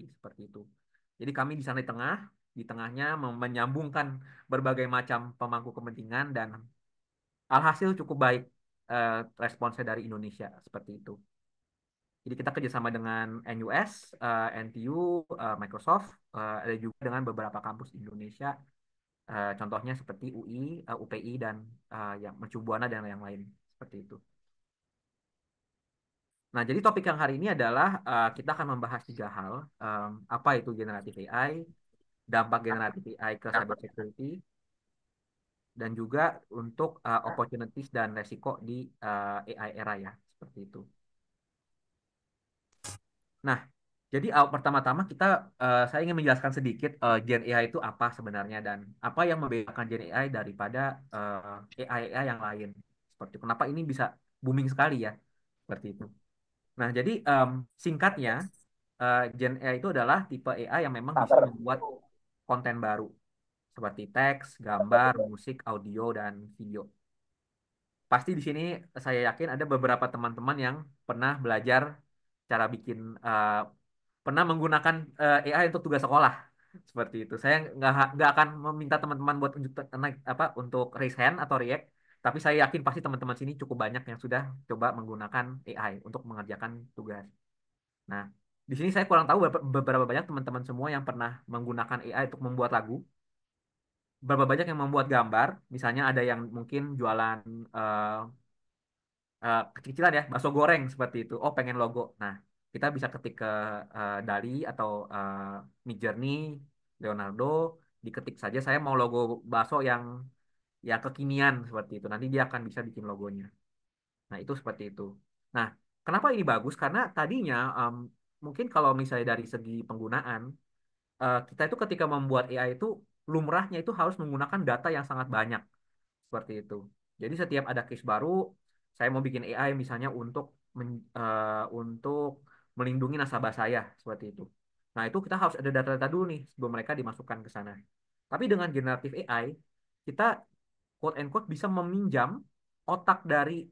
seperti itu. Jadi kami di sana di tengahnya menyambungkan berbagai macam pemangku kepentingan dan alhasil cukup baik eh, responsnya dari Indonesia seperti itu. Jadi kita kerjasama dengan NUS, NTU, Microsoft, ada juga dengan beberapa kampus di Indonesia, contohnya seperti UI, UPI, dan yang Mercu Buana dan yang lain seperti itu. Nah, jadi topik yang hari ini adalah kita akan membahas tiga hal. Apa itu generatif AI, dampak generatif AI ke cyber security, dan juga untuk opportunities dan resiko di AI era ya, seperti itu. Nah, jadi pertama-tama saya ingin menjelaskan sedikit Gen AI itu apa sebenarnya dan apa yang membedakan Gen AI daripada AI yang lain. Seperti itu. Kenapa ini bisa booming sekali ya, seperti itu. Nah, jadi singkatnya Gen AI itu adalah tipe AI yang memang bisa membuat konten baru seperti teks, gambar, musik, audio, dan video. Pasti di sini saya yakin ada beberapa teman-teman yang pernah belajar cara bikin pernah menggunakan AI untuk tugas sekolah seperti itu. Saya nggak akan meminta teman-teman buat unjuk naik apa untuk raise hand atau react, tapi saya yakin pasti teman-teman sini cukup banyak yang sudah coba menggunakan AI untuk mengerjakan tugas. Nah, di sini saya kurang tahu beberapa banyak teman-teman semua yang pernah menggunakan AI untuk membuat lagu, berapa banyak yang membuat gambar, misalnya ada yang mungkin jualan eh, kecil-kecilan ya, bakso goreng seperti itu. Oh, pengen logo. Nah, kita bisa ketik ke Dali atau Midjourney, Leonardo, diketik saja saya mau logo bakso yang kekinian seperti itu. Nanti dia akan bisa bikin logonya. Nah, itu seperti itu. Nah, kenapa ini bagus? Karena tadinya mungkin kalau misalnya dari segi penggunaan, kita itu ketika membuat AI itu lumrahnya itu harus menggunakan data yang sangat banyak seperti itu. Jadi setiap ada case baru, saya mau bikin AI misalnya untuk melindungi nasabah saya seperti itu. Nah, itu kita harus ada data-data dulu nih sebelum mereka dimasukkan ke sana. Tapi dengan generatif AI, kita quote and quote bisa meminjam otak dari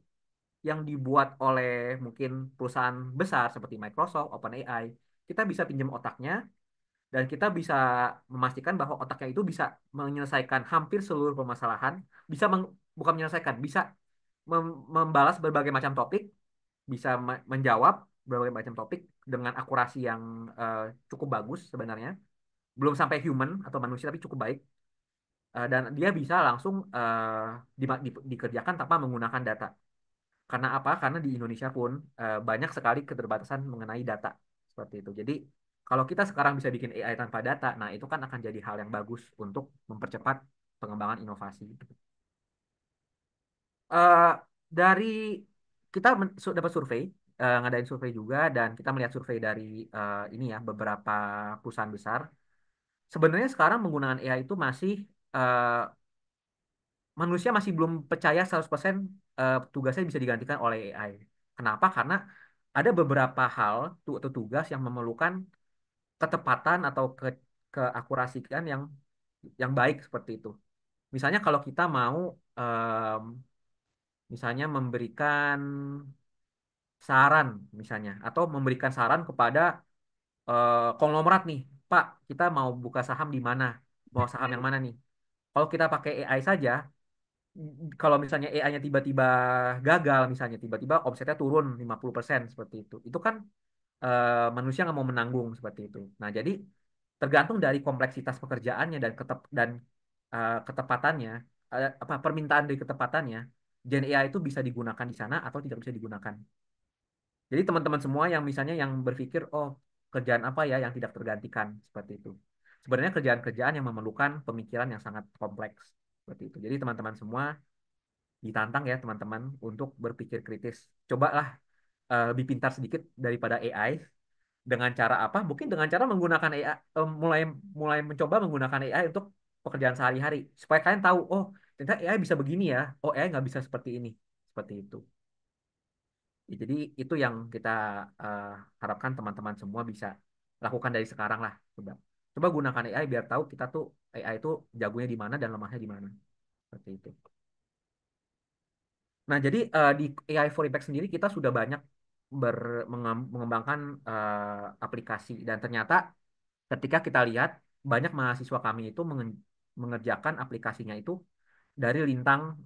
yang dibuat oleh mungkin perusahaan besar seperti Microsoft, OpenAI. Kita bisa pinjam otaknya dan kita bisa memastikan bahwa otaknya itu bisa menyelesaikan hampir seluruh permasalahan, bisa bukan menyelesaikan, bisa membalas berbagai macam topik, bisa menjawab berbagai macam topik dengan akurasi yang eh, cukup bagus sebenarnya, belum sampai human atau manusia tapi cukup baik. Dan dia bisa langsung dikerjakan tanpa menggunakan data. Karena apa? Karena di Indonesia pun banyak sekali keterbatasan mengenai data seperti itu. Jadi kalau kita sekarang bisa bikin AI tanpa data, nah itu kan akan jadi hal yang bagus untuk mempercepat pengembangan inovasi. Eh, dari kita dapat survei, ngadain survei juga, dan kita melihat survei dari ini ya beberapa perusahaan besar. Sebenarnya sekarang penggunaan AI itu masih eh, manusia masih belum percaya 100% tugasnya bisa digantikan oleh AI. Kenapa? Karena ada beberapa hal atau tugas yang memerlukan ketepatan atau keakurasian yang baik seperti itu. Misalnya kalau kita mau em, misalnya memberikan saran misalnya atau memberikan saran kepada konglomerat nih, Pak, kita mau buka saham di mana? Mau saham yang mana nih? Kalau kita pakai AI saja, kalau misalnya AI-nya tiba-tiba gagal, misalnya tiba-tiba omsetnya turun 50% seperti itu kan manusia nggak mau menanggung seperti itu. Nah, jadi tergantung dari kompleksitas pekerjaannya dan ketepatannya, apa permintaan dari ketepatannya, Gen AI itu bisa digunakan di sana atau tidak bisa digunakan. Jadi teman-teman semua yang misalnya yang berpikir, oh kerjaan apa ya yang tidak tergantikan seperti itu. Sebenarnya kerjaan-kerjaan yang memerlukan pemikiran yang sangat kompleks seperti itu. Jadi teman-teman semua ditantang ya teman-teman untuk berpikir kritis. Cobalah lebih pintar sedikit daripada AI dengan cara apa? Mungkin dengan cara menggunakan AI, mulai mulai mencoba menggunakan AI untuk pekerjaan sehari-hari supaya kalian tahu, oh ternyata AI bisa begini ya, oh AI nggak bisa seperti ini, seperti itu. Ya, jadi itu yang kita eh, harapkan teman-teman semua bisa lakukan dari sekarang lah. Coba gunakan AI biar tahu kita tuh AI itu jagonya di mana dan lemahnya di mana. Seperti itu. Nah, jadi di AI for Impact sendiri kita sudah banyak mengembangkan aplikasi dan ternyata ketika kita lihat banyak mahasiswa kami itu mengerjakan aplikasinya itu dari lintang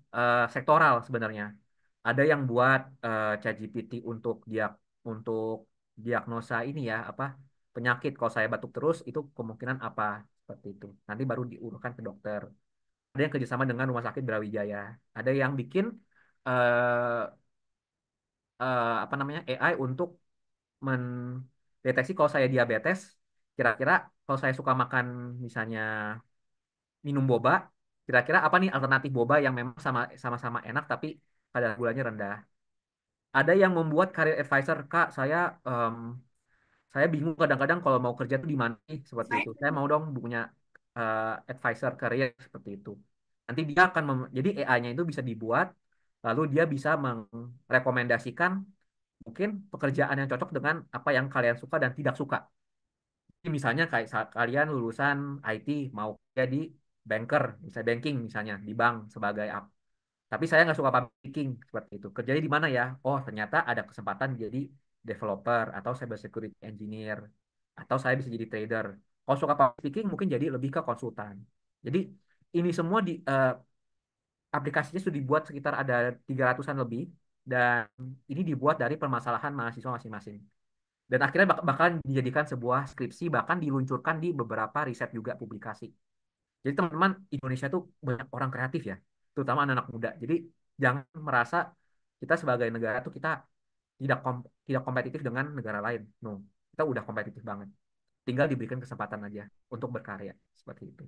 sektoral sebenarnya. Ada yang buat ChatGPT untuk diagnosa ini ya apa penyakit. Kalau saya batuk terus itu kemungkinan apa seperti itu. Nanti baru diurutkan ke dokter. Ada yang kerjasama dengan Rumah Sakit Brawijaya. Ada yang bikin eh, apa namanya AI untuk mendeteksi kalau saya diabetes. Kira-kira kalau saya suka makan misalnya minum boba, kira-kira apa nih alternatif boba yang memang sama-sama enak tapi kadar gulanya rendah. Ada yang membuat career advisor, Kak, saya bingung kadang-kadang kalau mau kerja tuh di mana nih seperti itu. Saya mau dong punya advisor career seperti itu. Nanti dia akan jadi AI-nya itu bisa dibuat, lalu dia bisa merekomendasikan mungkin pekerjaan yang cocok dengan apa yang kalian suka dan tidak suka. Jadi misalnya kayak saat kalian lulusan IT mau jadi banker, misalnya banking misalnya di bank sebagai tapi saya nggak suka public speaking seperti itu. Kerjanya di mana ya? Oh, ternyata ada kesempatan jadi developer atau cyber security engineer atau saya bisa jadi trader. Kalau suka public speaking mungkin jadi lebih ke konsultan. Jadi ini semua aplikasinya sudah dibuat sekitar ada 300-an lebih dan ini dibuat dari permasalahan mahasiswa masing-masing. Dan akhirnya bahkan dijadikan sebuah skripsi bahkan diluncurkan di beberapa riset juga publikasi. Jadi teman-teman Indonesia tuh banyak orang kreatif ya, terutama anak-anak muda. Jadi jangan merasa kita sebagai negara tuh kita tidak kompetitif dengan negara lain. No, kita udah kompetitif banget. Tinggal diberikan kesempatan aja untuk berkarya seperti itu.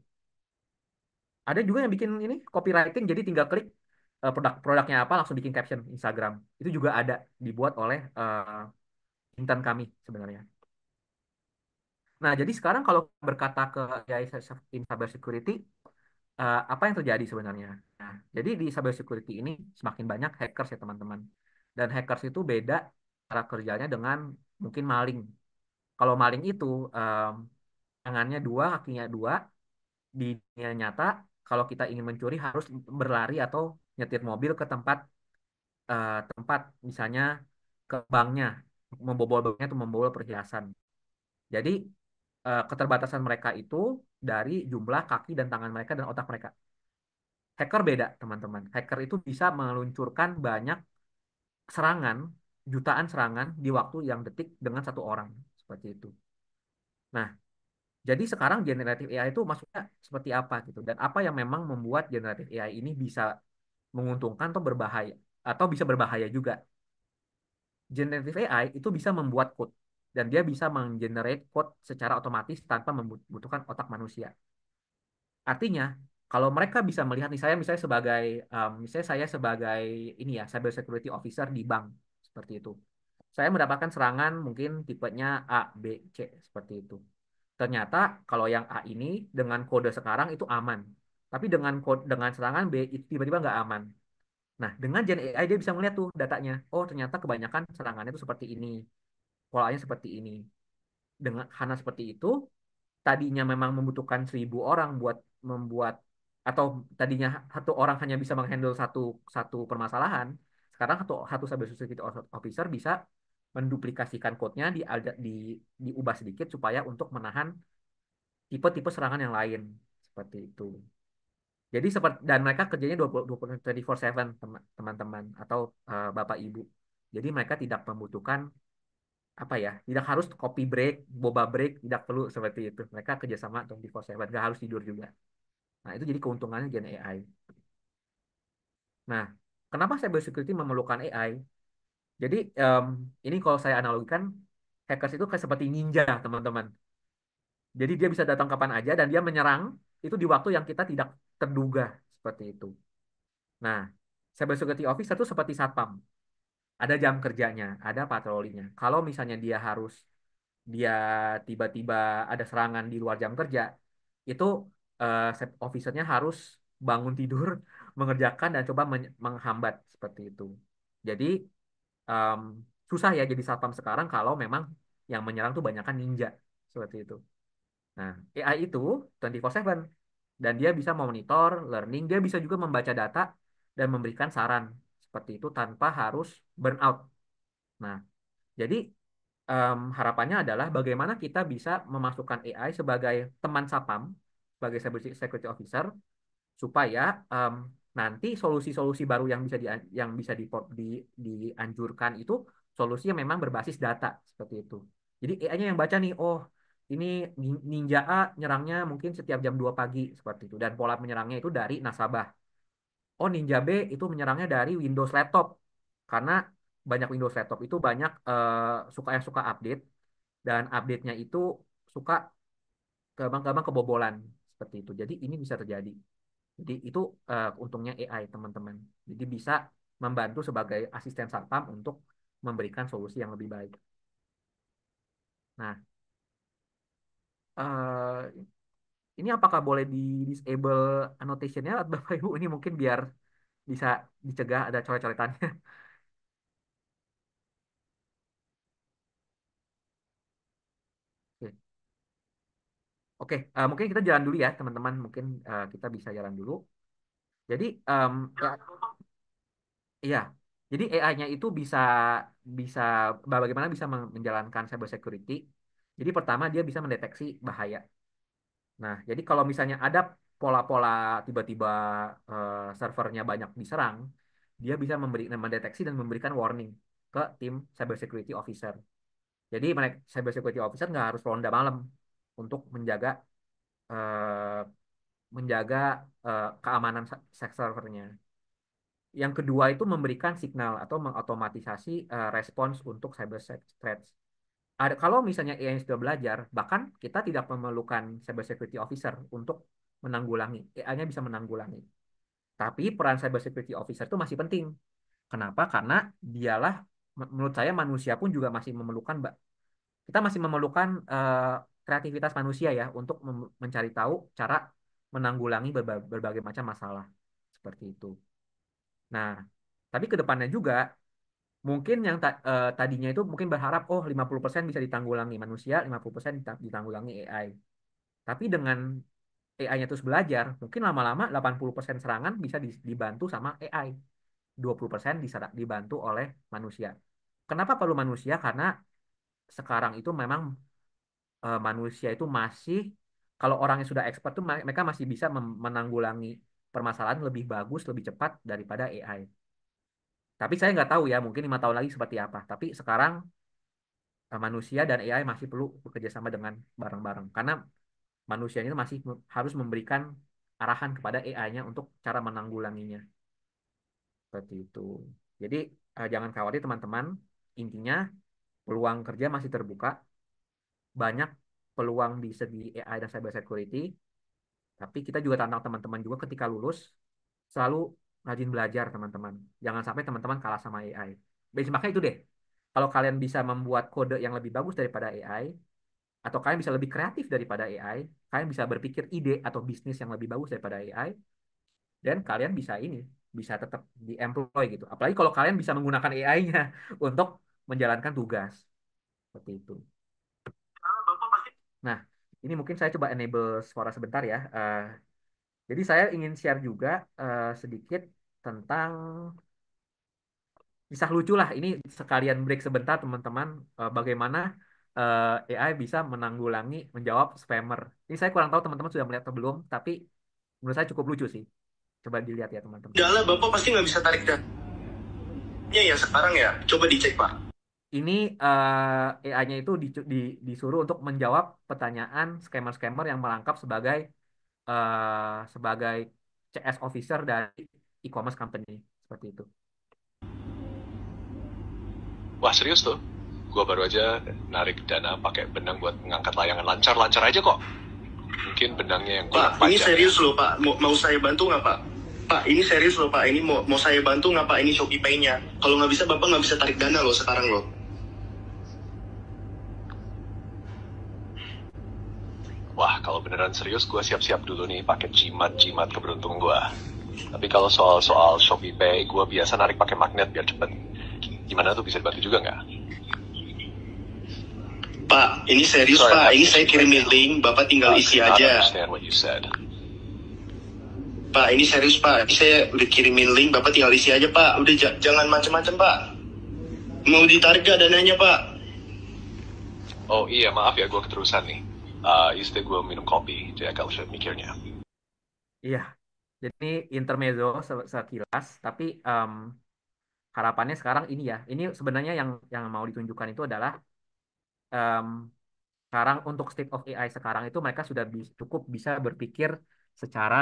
Ada juga yang bikin ini copywriting, jadi tinggal klik produknya apa langsung bikin caption Instagram. Itu juga ada dibuat oleh intern kami sebenarnya. Nah, jadi sekarang kalau berkata ke AI in cyber security, apa yang terjadi sebenarnya? Nah, jadi di cyber security ini semakin banyak hackers ya teman-teman. Dan hackers itu beda cara kerjanya dengan mungkin maling. Kalau maling itu tangannya dua, kakinya dua, di dunia nyata kalau kita ingin mencuri harus berlari atau nyetir mobil ke tempat misalnya ke banknya, membobol banknya atau membobol perhiasan. Jadi keterbatasan mereka itu dari jumlah kaki dan tangan mereka dan otak mereka. Hacker beda, teman-teman. Hacker itu bisa meluncurkan banyak serangan, jutaan serangan di waktu yang detik dengan satu orang. Seperti itu. Nah, jadi sekarang generatif AI itu maksudnya seperti apa gitu. Dan apa yang memang membuat generatif AI ini bisa menguntungkan atau berbahaya. Atau bisa berbahaya juga. Generatif AI itu bisa membuat code. Dan dia bisa menggenerate code secara otomatis tanpa membutuhkan otak manusia. Artinya, kalau mereka bisa melihat nih saya misalnya saya sebagai ini ya cyber security officer di bank seperti itu. Saya mendapatkan serangan mungkin tipenya A, B, C seperti itu. Ternyata kalau yang A ini dengan kode sekarang itu aman. Tapi dengan serangan B itu tiba-tiba nggak aman. Nah, dengan Gen AI dia bisa melihat tuh datanya. Oh, ternyata kebanyakan serangannya itu seperti ini. Polanya seperti ini. Dengan karena seperti itu, tadinya memang membutuhkan 1.000 orang buat membuat atau tadinya satu orang hanya bisa menghandle satu satu permasalahan, sekarang satu satu cyber security officer bisa menduplikasikan code-nya di diubah sedikit supaya untuk menahan tipe-tipe serangan yang lain seperti itu. Jadi seperti dan mereka kerjanya 24/7 teman-teman atau Bapak Ibu. Jadi mereka tidak membutuhkan apa ya, tidak harus copy break, boba break, tidak perlu seperti itu. Mereka kerjasama 24/7, nggak harus tidur juga. Nah, itu jadi keuntungannya Gen AI. Nah, kenapa cyber security memerlukan AI? Jadi, ini kalau saya analogikan, hackers itu kayak seperti ninja, teman-teman. Jadi dia bisa datang kapan aja dan dia menyerang itu di waktu yang kita tidak terduga, seperti itu. Nah, cyber security officer itu seperti satpam. Ada jam kerjanya, ada patrolinya. Kalau misalnya dia tiba-tiba ada serangan di luar jam kerja, itu officernya harus bangun tidur, mengerjakan dan coba menghambat seperti itu. Jadi em, susah ya jadi satpam sekarang kalau memang yang menyerang tuh banyakan ninja seperti itu. Nah, AI itu 24/7 dan dia bisa memonitor, learning, dia bisa juga membaca data dan memberikan saran seperti itu tanpa harus burn out. Nah, Jadi harapannya adalah bagaimana kita bisa memasukkan AI sebagai teman sapam, sebagai cyber security officer, supaya nanti solusi-solusi baru yang bisa dianjurkan itu solusi yang memang berbasis data seperti itu. Jadi AI-nya yang baca nih, oh ini Ninja A nyerangnya mungkin setiap jam 2 pagi seperti itu, dan pola menyerangnya itu dari nasabah. Oh, Ninja B itu menyerangnya dari Windows laptop karena banyak Windows laptop itu banyak suka update, dan update-nya itu suka gampang-gampang kebobolan seperti itu. Jadi ini bisa terjadi. Jadi itu untungnya AI, teman-teman. Jadi bisa membantu sebagai asisten satpam untuk memberikan solusi yang lebih baik. Nah, eh, ini apakah boleh di disable annotation-nya, Bapak Ibu? Ini mungkin biar bisa dicegah ada coret-coretannya. Oke, Oke, mungkin kita jalan dulu ya, teman-teman. Mungkin kita bisa jalan dulu. Jadi, ya, iya. Jadi AI-nya itu bisa bisa bagaimana bisa menjalankan cyber security. Jadi pertama dia bisa mendeteksi bahaya. Nah, jadi kalau misalnya ada pola-pola tiba-tiba servernya banyak diserang, dia bisa mendeteksi dan memberikan warning ke tim cyber security officer. Jadi mereka cyber security officer nggak harus ronda malam untuk eh, menjaga keamanan servernya. Yang kedua itu memberikan signal atau mengotomatisasi respons untuk cyber threats. Kalau misalnya AI sudah belajar, bahkan kita tidak memerlukan cyber security officer untuk menanggulangi. AI-nya bisa menanggulangi. Tapi peran cyber security officer itu masih penting. Kenapa? Karena dialah, menurut saya manusia pun juga masih memerlukan, kita masih memerlukan kreativitas manusia ya untuk mencari tahu cara menanggulangi berbagai macam masalah seperti itu. Nah, tapi ke depannya juga mungkin yang tadinya itu mungkin berharap oh 50% bisa ditanggulangi manusia, 50% ditanggulangi AI. Tapi dengan AI-nya terus belajar, mungkin lama-lama 80% serangan bisa dibantu sama AI. 20% dibantu oleh manusia. Kenapa perlu manusia? Karena sekarang itu memang manusia itu masih, kalau orang yang sudah expert tuh mereka masih bisa menanggulangi permasalahan lebih bagus, lebih cepat daripada AI. Tapi saya nggak tahu ya, mungkin 5 tahun lagi seperti apa. Tapi sekarang manusia dan AI masih perlu bekerja sama dengan bareng-bareng. Karena manusia itu masih harus memberikan arahan kepada AI-nya untuk cara menanggulanginya. Seperti itu. Jadi jangan khawatir teman-teman. Intinya peluang kerja masih terbuka. Banyak peluang di segi AI dan cyber security. Tapi kita juga tantang teman-teman juga ketika lulus selalu rajin belajar teman-teman. Jangan sampai teman-teman kalah sama AI. Benchmarknya itu deh. Kalau kalian bisa membuat kode yang lebih bagus daripada AI, atau kalian bisa lebih kreatif daripada AI, kalian bisa berpikir ide atau bisnis yang lebih bagus daripada AI, dan kalian bisa bisa tetap di-employ gitu. Apalagi kalau kalian bisa menggunakan AI-nya untuk menjalankan tugas. Seperti itu. Nah, ini mungkin saya coba enable suara sebentar ya. Jadi saya ingin share juga sedikit tentang kisah lucu lah. Ini sekalian break sebentar teman-teman. Bagaimana AI bisa menjawab spammer. Ini saya kurang tahu teman-teman sudah melihat atau belum, tapi menurut saya cukup lucu sih. Coba dilihat ya teman-teman. Udah lah, Bapak pasti nggak bisa tarik dananya ya sekarang ya. Coba dicek, Pak. Ini AI-nya itu disuruh untuk menjawab pertanyaan scammer-scammer yang merangkap sebagai CS officer dari e-commerce company seperti itu. Wah, serius tuh? Gua baru aja narik dana pakai benang buat ngangkat layangan lancar-lancar aja kok. Mungkin benangnya yang kurang panjang. Pak, ini serius loh, Pak. Mau saya bantu nggak, Pak? Pak, ini serius loh, Pak. Ini mau saya bantu nggak, Pak? Ini Shopee Pay-nya. Kalau nggak bisa, Bapak nggak bisa tarik dana loh sekarang loh. Wah, kalau beneran serius, gue siap-siap dulu nih pakai jimat-jimat keberuntungan gue. Tapi kalau soal Shopee Pay, gue biasa narik pakai magnet biar cepet. Gimana tuh, bisa dibantu juga nggak? Pak, ini serius. Sorry, Pak. Ini saya kirimin link, Bapak tinggal isi aja. Pak, ini serius, Pak. Ini saya udah kirimin link, Bapak tinggal isi aja, Pak. Udah jangan macem-macem, Pak. Mau ditarik gak dananya, Pak? Oh iya, maaf ya gue keterusan nih. Istri gue minum kopi, jadi agak usah mikirnya. Iya, jadi ini intermezzo sekilas, tapi harapannya sekarang ini ya, ini sebenarnya yang mau ditunjukkan itu adalah em, sekarang untuk state of AI sekarang itu mereka sudah cukup bisa berpikir secara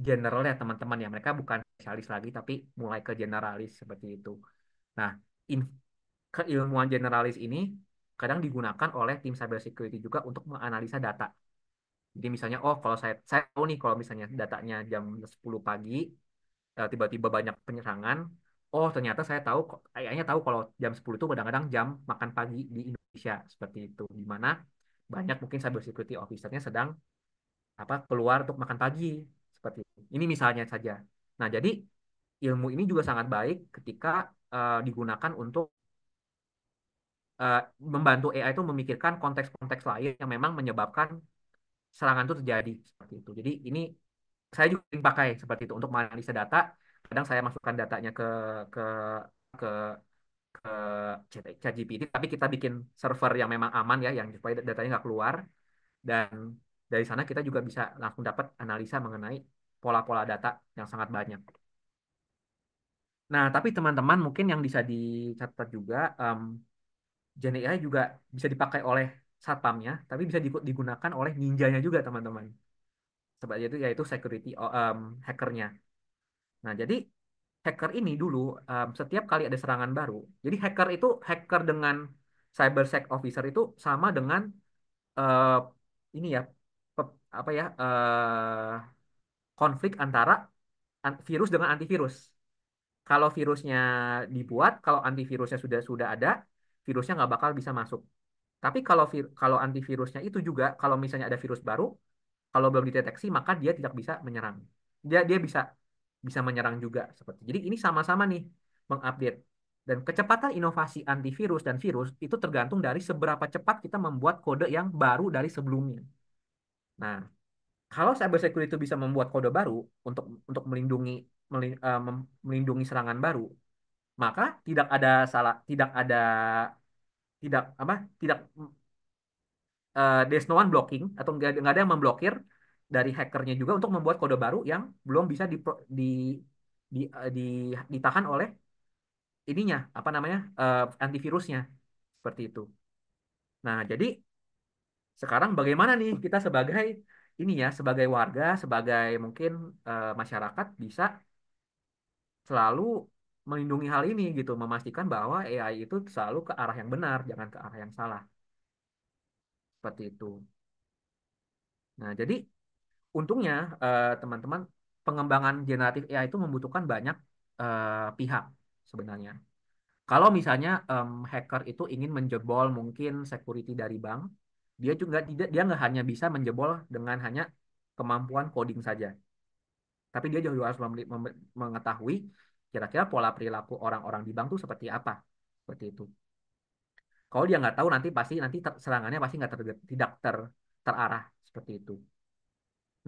general ya teman-teman ya. Mereka bukan spesialis lagi tapi mulai ke generalis seperti itu. Nah, in, keilmuan generalis ini kadang digunakan oleh tim cybersecurity juga untuk menganalisa data. Jadi misalnya, oh kalau saya tahu nih kalau misalnya datanya jam 10 pagi, tiba-tiba banyak penyerangan, oh ternyata saya tahu, kayaknya tahu kalau jam 10 itu kadang-kadang jam makan pagi di Indonesia, seperti itu. Di mana banyak mungkin cybersecurity officer-nya sedang keluar untuk makan pagi, seperti itu. Ini misalnya saja. Nah, jadi ilmu ini juga sangat baik ketika digunakan untuk eh, membantu AI itu memikirkan konteks-konteks lain yang memang menyebabkan serangan itu terjadi seperti itu. Jadi ini saya juga sering pakai seperti itu untuk menganalisa data. Kadang saya masukkan datanya ke ke ke ChatGPT, tapi kita bikin server yang memang aman ya, yang supaya datanya nggak keluar. Dan dari sana kita juga bisa langsung dapat analisa mengenai pola-pola data yang sangat banyak. Nah, tapi teman-teman mungkin yang bisa dicatat juga, Gen AI juga bisa dipakai oleh satpamnya, tapi bisa digunakan oleh ninjanya juga teman-teman. Seperti itu yaitu security hackernya. Nah, jadi hacker ini dulu setiap kali ada serangan baru, jadi hacker dengan cybersec officer itu sama dengan eh, ini ya apa ya konflik antara virus dengan antivirus. Kalau virusnya dibuat, kalau antivirusnya sudah ada, virusnya nggak bakal bisa masuk. Tapi kalau antivirusnya itu juga, kalau misalnya ada virus baru, kalau belum dideteksi maka dia tidak bisa menyerang. Dia bisa bisa menyerang juga seperti. Jadi ini sama-sama nih mengupdate. Dan kecepatan inovasi antivirus dan virus itu tergantung dari seberapa cepat kita membuat kode yang baru dari sebelumnya. Nah, kalau cybersecurity itu bisa membuat kode baru untuk melindungi serangan baru, maka tidak ada salah, tidak apa, tidak there's no one blocking atau nggak ada yang memblokir dari hackernya juga untuk membuat kode baru yang belum bisa ditahan oleh ininya apa namanya antivirusnya seperti itu. Nah, jadi sekarang bagaimana nih kita sebagai ini ya sebagai warga, sebagai mungkin masyarakat bisa selalu melindungi hal ini gitu, memastikan bahwa AI itu selalu ke arah yang benar, jangan ke arah yang salah seperti itu. Nah, jadi untungnya teman-teman pengembangan generatif AI itu membutuhkan banyak pihak sebenarnya. Kalau misalnya hacker itu ingin menjebol mungkin security dari bank, dia nggak hanya bisa menjebol dengan hanya kemampuan coding saja, tapi dia juga harus mengetahui kira-kira pola perilaku orang-orang di bank itu seperti apa, seperti itu. Kalau dia nggak tahu nanti serangannya pasti nggak tidak terarah seperti itu.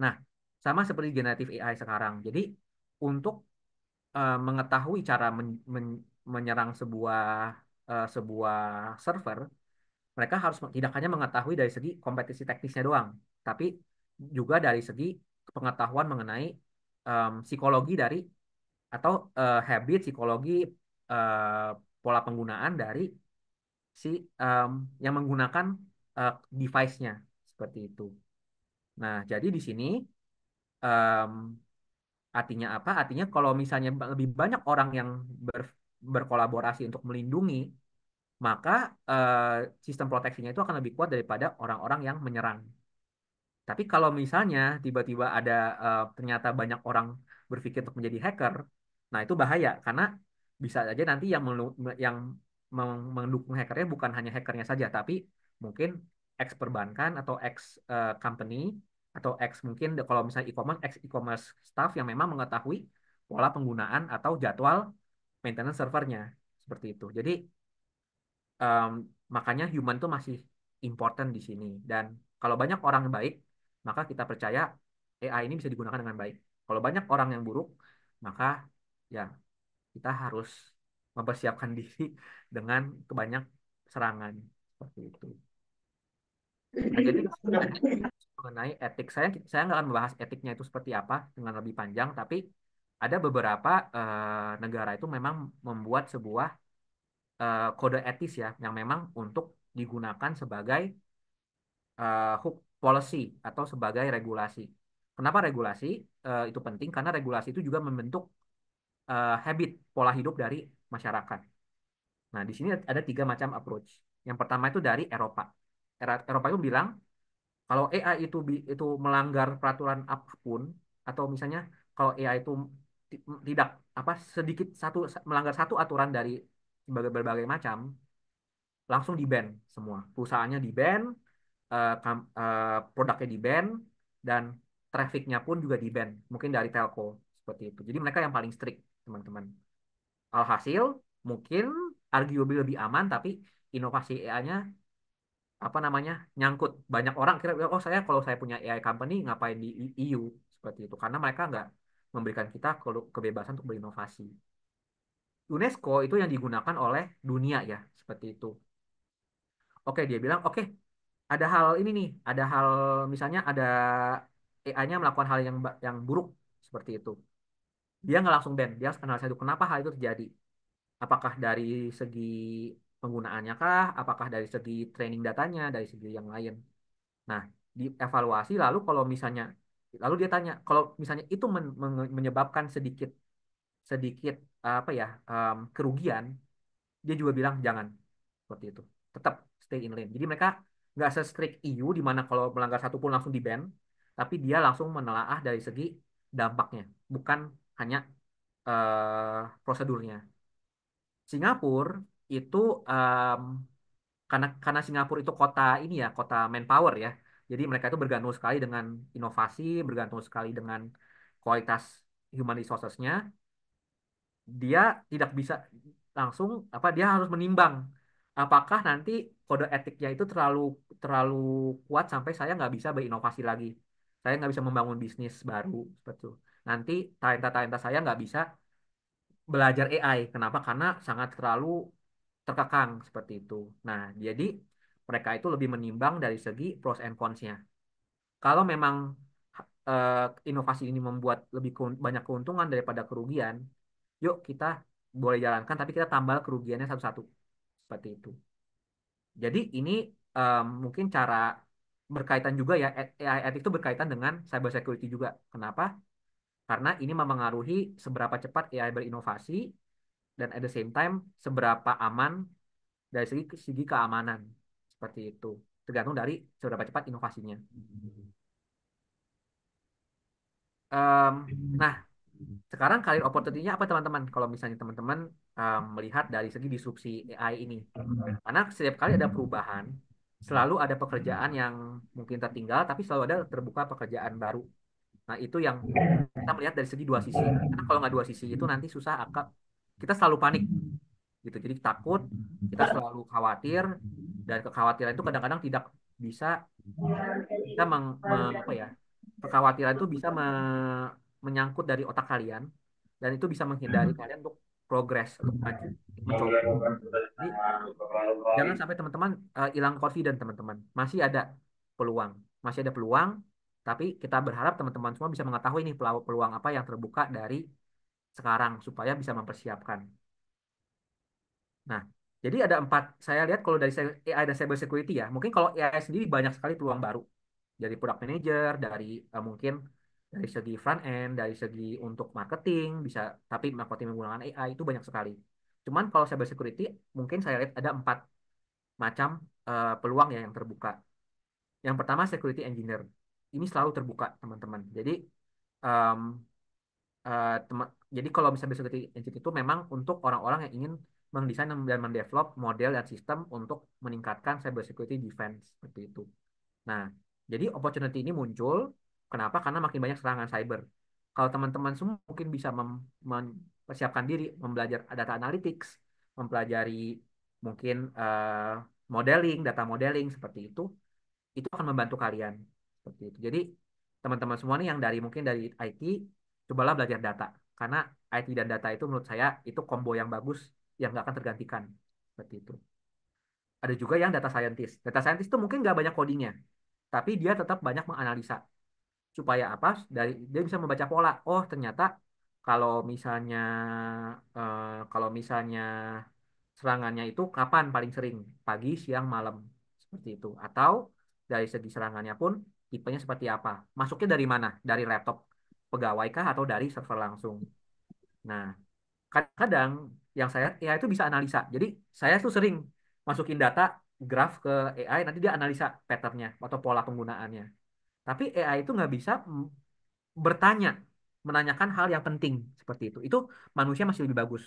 Nah, sama seperti generatif AI sekarang. Jadi untuk mengetahui cara menyerang sebuah server, mereka harus tidak hanya mengetahui dari segi kompetisi teknisnya doang, tapi juga dari segi pengetahuan mengenai psikologi dari atau habit psikologi eh, pola penggunaan dari si em, yang menggunakan device-nya seperti itu. Nah, jadi di sini em, artinya apa? Artinya kalau misalnya lebih banyak orang yang berkolaborasi untuk melindungi, maka sistem proteksinya itu akan lebih kuat daripada orang-orang yang menyerang. Tapi kalau misalnya tiba-tiba ada ternyata banyak orang berpikir untuk menjadi hacker, nah itu bahaya karena bisa saja nanti yang mendukung hackernya bukan hanya hackernya saja, tapi mungkin ex perbankan atau ex company atau ex mungkin kalau misalnya e-commerce ex e-commerce staff yang memang mengetahui pola penggunaan atau jadwal maintenance servernya seperti itu. Jadi em, makanya human itu masih important di sini. Dan kalau banyak orang yang baik, maka kita percaya AI ini bisa digunakan dengan baik. Kalau banyak orang yang buruk, maka ya kita harus mempersiapkan diri dengan banyak serangan seperti itu. Nah, jadi di sini ada mengenai etik. Saya nggak akan membahas etiknya itu seperti apa dengan lebih panjang, tapi ada beberapa negara itu memang membuat sebuah kode etis ya, yang memang untuk digunakan sebagai hook policy atau sebagai regulasi. Kenapa regulasi itu penting? Karena regulasi itu juga membentuk habit pola hidup dari masyarakat. Nah, di sini ada tiga macam approach. Yang pertama itu dari Eropa. Eropa itu bilang kalau AI itu melanggar peraturan apapun atau misalnya kalau AI itu tidak apa sedikit melanggar satu aturan dari berbagai macam, langsung di ban semua. Perusahaannya di ban, produknya di ban, dan trafficnya pun juga di ban. Mungkin dari telco seperti itu. Jadi mereka yang paling strict, teman-teman. Alhasil mungkin arguably lebih aman, tapi inovasi AI-nya apa namanya nyangkut banyak orang kira oh saya kalau saya punya AI company ngapain di EU seperti itu karena mereka nggak memberikan kita kebebasan untuk berinovasi. UNESCO itu yang digunakan oleh dunia ya seperti itu. Oke dia bilang oke ada hal ini nih ada hal misalnya ada AI-nya melakukan hal yang buruk seperti itu. Dia nggak langsung ban dia analisa itu kenapa hal itu terjadi. Apakah dari segi penggunaannya kah? Apakah dari segi training datanya, dari segi yang lain? Nah, dievaluasi lalu dia tanya, kalau misalnya itu menyebabkan sedikit sedikit apa ya kerugian, dia juga bilang jangan seperti itu. Tetap stay in lane. Jadi mereka nggak se-strict EU di mana kalau melanggar satu pun langsung di-ban, tapi dia langsung menelaah dari segi dampaknya, bukan hanya prosedurnya. Singapura itu em, karena Singapura itu kota ini ya, kota manpower ya. Jadi mereka itu bergantung sekali dengan inovasi, bergantung sekali dengan kualitas human resources-nya. Dia tidak bisa langsung apa dia harus menimbang apakah nanti kode etiknya itu terlalu terlalu kuat sampai saya nggak bisa berinovasi lagi. Saya nggak bisa membangun bisnis baru seperti itu. Nanti talenta-talenta saya nggak bisa belajar AI. Kenapa? Karena sangat terlalu terkekang seperti itu. Nah, jadi mereka itu lebih menimbang dari segi pros and cons-nya. Kalau memang eh, inovasi ini membuat banyak keuntungan daripada kerugian, yuk kita boleh jalankan, tapi kita tambah kerugiannya satu-satu. Seperti itu. Jadi ini mungkin cara berkaitan juga ya, AI ethics itu berkaitan dengan cyber security juga. Kenapa? Karena ini mempengaruhi seberapa cepat AI berinovasi dan at the same time seberapa aman dari segi keamanan seperti itu tergantung dari seberapa cepat inovasinya. Em, nah sekarang karir opportunity-nya apa teman-teman kalau misalnya teman-teman melihat dari segi disrupsi AI ini karena setiap kali ada perubahan selalu ada pekerjaan yang mungkin tertinggal tapi selalu ada terbuka pekerjaan baru. Nah itu yang kita melihat dari segi dua sisi karena kalau nggak dua sisi itu nanti susah akak kita selalu panik gitu jadi takut kita selalu khawatir dan kekhawatiran itu kadang-kadang tidak bisa bisa apa ya kekhawatiran itu bisa menyangkut dari otak kalian dan itu bisa menghindari kalian untuk progres untuk maju mencoba jadi jangan sampai teman-teman hilang confident teman-teman peluang masih ada peluang tapi kita berharap teman-teman semua bisa mengetahui nih peluang apa yang terbuka dari sekarang supaya bisa mempersiapkan. Nah, jadi ada empat. Saya lihat kalau dari AI dan cyber security ya, mungkin kalau AI sendiri banyak sekali peluang baru dari product manager, dari mungkin dari segi front end, dari segi untuk marketing bisa, tapi marketing menggunakan AI itu banyak sekali. Cuman kalau cyber security mungkin saya lihat ada empat macam peluang ya yang terbuka. Yang pertama security engineer. Ini selalu terbuka teman-teman. Jadi em, eh, tema- jadi kalau misalnya security engineer itu memang untuk orang-orang yang ingin mendesain dan mendevelop model dan sistem untuk meningkatkan cyber security defense seperti itu. Nah, jadi opportunity ini muncul kenapa? Karena makin banyak serangan cyber. Kalau teman-teman semua mungkin bisa mempersiapkan diri, membelajar data analytics, mempelajari mungkin modeling, data modeling seperti itu akan membantu kalian seperti itu. Jadi teman-teman semua nih yang dari mungkin dari IT, cobalah belajar data karena IT dan data itu menurut saya itu combo yang bagus yang nggak akan tergantikan seperti itu. Ada juga yang data scientist. Data scientist itu mungkin nggak banyak codingnya, tapi dia tetap banyak menganalisa. Supaya apa? Dari dia bisa membaca pola. Oh, ternyata kalau misalnya kalau misalnya serangannya itu kapan paling sering? Pagi, siang, malam. Seperti itu. Atau dari segi serangannya pun tipenya seperti apa? Masuknya dari mana? Dari laptop pegawai kah atau dari server langsung? Nah, kadang-kadang yang saya AI itu bisa analisa. Jadi saya tuh sering masukin data graf ke AI, nanti dia analisa patternnya atau pola penggunaannya. Tapi AI itu nggak bisa bertanya, menanyakan hal yang penting seperti itu. Itu manusia masih lebih bagus.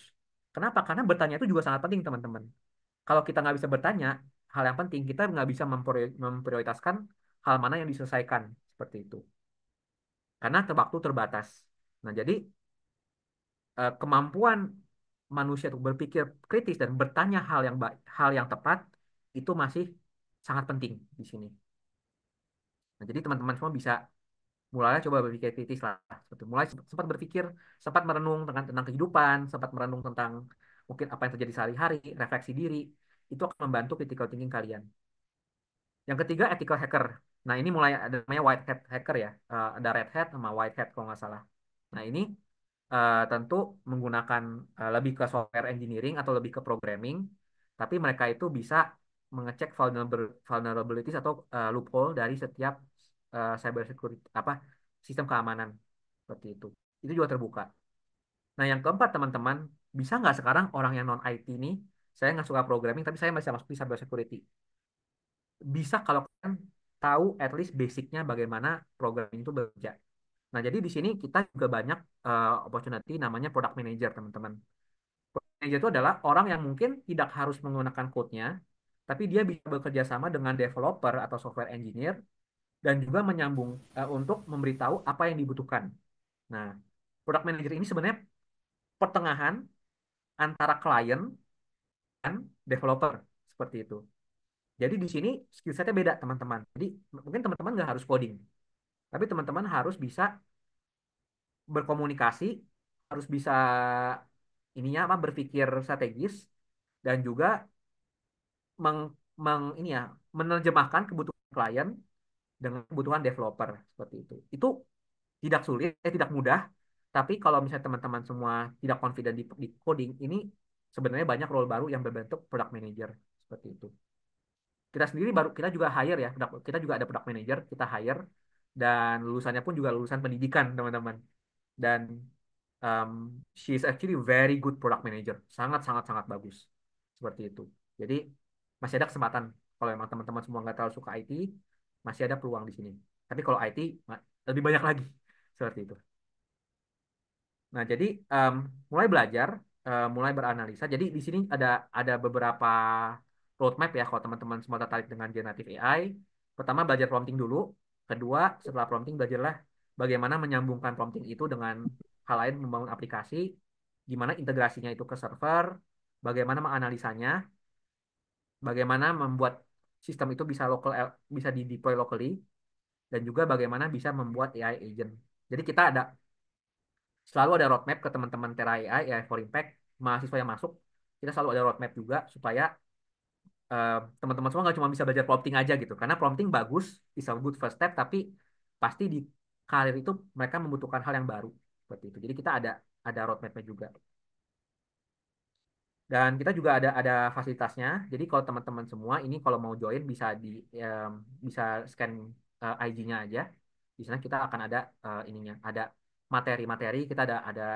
Kenapa? Karena bertanya itu juga sangat penting, teman-teman. Kalau kita nggak bisa bertanya hal yang penting, kita nggak bisa memprioritaskan hal mana yang diselesaikan seperti itu. Karena waktu terbatas. Nah, jadi kemampuan manusia untuk berpikir kritis dan bertanya hal yang tepat itu masih sangat penting di sini. Nah, jadi teman-teman semua bisa mulai coba berpikir kritis lah. Seperti mulai sempat berpikir, sempat merenung tentang kehidupan, sempat merenung tentang mungkin apa yang terjadi sehari-hari, refleksi diri, itu akan membantu critical thinking kalian. Yang ketiga, ethical hacker. Nah, ini mulai ada namanya white hat hacker ya. Ada red hat sama white hat kalau nggak salah. Nah, ini tentu menggunakan lebih ke software engineering atau lebih ke programming, tapi mereka itu bisa mengecek vulnerabilities atau loophole dari setiap cyber security apa sistem keamanan seperti itu. Itu juga terbuka. Nah, yang keempat teman-teman, bisa nggak sekarang orang yang non IT ini, saya nggak suka programming, tapi saya masih masuk di cyber security. Bisa kalau kan tahu at least basicnya bagaimana programming itu bekerja. Nah, jadi di sini kita juga banyak opportunity namanya product manager, teman-teman. Product manager itu adalah orang yang mungkin tidak harus menggunakan code-nya, tapi dia bisa bekerja sama dengan developer atau software engineer dan juga menyambung untuk memberitahu apa yang dibutuhkan. Nah, product manager ini sebenarnya pertengahan antara klien dan developer seperti itu. Jadi di sini skill setnya beda, teman-teman. Jadi mungkin teman-teman nggak harus coding, tapi teman-teman harus bisa berkomunikasi, harus bisa ininya apa berpikir strategis dan juga meng, ini ya menerjemahkan kebutuhan klien dengan kebutuhan developer seperti itu. Itu tidak sulit, tidak mudah. Tapi kalau misalnya teman-teman semua tidak confident di coding, ini sebenarnya banyak role baru yang berbentuk product manager seperti itu. Kita sendiri baru kita juga hire ya, kita juga ada product manager, kita hire dan lulusannya pun juga lulusan pendidikan, teman-teman. Dan um, she is actually very good product manager, sangat sangat sangat bagus seperti itu. Jadi masih ada kesempatan kalau memang teman-teman semua nggak terlalu suka IT, masih ada peluang di sini. Tapi kalau IT lebih banyak lagi seperti itu. Nah, jadi em, mulai belajar, mulai beranalisa. Jadi di sini ada beberapa roadmap ya kalau teman-teman semua tertarik dengan generative AI. Pertama belajar prompting dulu. Kedua, setelah prompting belajarlah bagaimana menyambungkan prompting itu dengan hal lain membangun aplikasi, gimana integrasinya itu ke server, bagaimana menganalisanya, bagaimana membuat sistem itu bisa di deploy locally, dan juga bagaimana bisa membuat AI agent. Jadi kita selalu ada roadmap ke teman-teman Tera AI, AI for Impact, mahasiswa yang masuk, kita selalu ada roadmap juga supaya teman-teman semua nggak cuma bisa belajar prompting aja gitu. Karena prompting bagus, is a good first step, tapi pasti di karir itu mereka membutuhkan hal yang baru seperti itu. Jadi kita ada roadmapnya juga. Dan kita juga ada fasilitasnya. Jadi kalau teman-teman semua ini kalau mau join bisa scan IG-nya aja. Di sana kita akan ada ininya, ada materi-materi, kita ada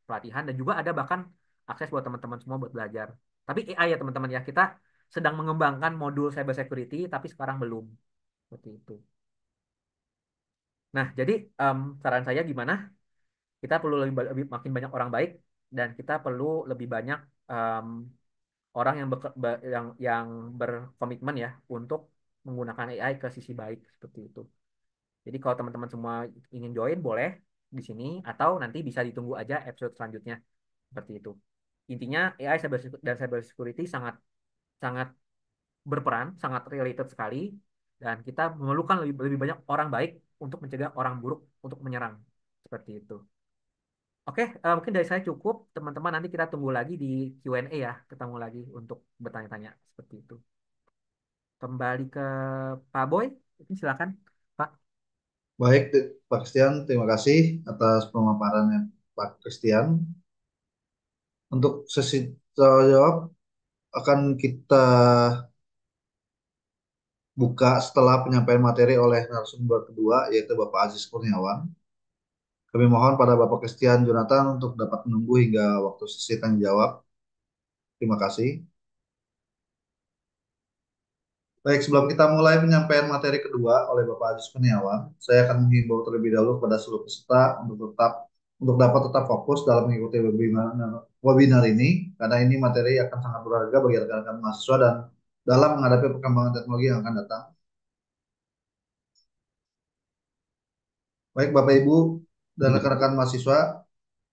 pelatihan dan juga ada bahkan akses buat teman-teman semua buat belajar. Tapi AI ya teman-teman ya, kita sedang mengembangkan modul cyber security tapi sekarang belum seperti itu. Nah, jadi saran saya gimana? Kita perlu makin banyak orang baik dan kita perlu lebih banyak em, orang yang berkomitmen ya untuk menggunakan AI ke sisi baik seperti itu. Jadi kalau teman-teman semua ingin join boleh di sini atau nanti bisa ditunggu aja episode selanjutnya seperti itu. Intinya AI dan cyber security sangat sangat berperan, sangat related sekali dan kita memerlukan lebih banyak orang baik untuk mencegah orang buruk untuk menyerang seperti itu. Oke, mungkin dari saya cukup. Teman-teman nanti kita tunggu lagi di Q&A ya, ketemu lagi untuk bertanya-tanya seperti itu. kembali ke Pak Boy. Silakan, Pak. Baik, Pak Christian, terima kasih atas pemaparannya Pak Christian. Untuk sesi jawab akan kita buka setelah penyampaian materi oleh narasumber kedua, yaitu Bapak Aziz Kurniawan. Kami mohon pada Bapak Christian Jonathan untuk dapat menunggu hingga waktu sesi tanya jawab. Terima kasih. Baik, sebelum kita mulai penyampaian materi kedua oleh Bapak Aziz Kurniawan, saya akan menghimbau terlebih dahulu kepada seluruh peserta untuk dapat tetap fokus dalam mengikuti webinar ini, karena ini materi akan sangat berharga bagi rekan-rekan mahasiswa dan dalam menghadapi perkembangan teknologi yang akan datang. Baik, Bapak Ibu dan rekan-rekan mahasiswa,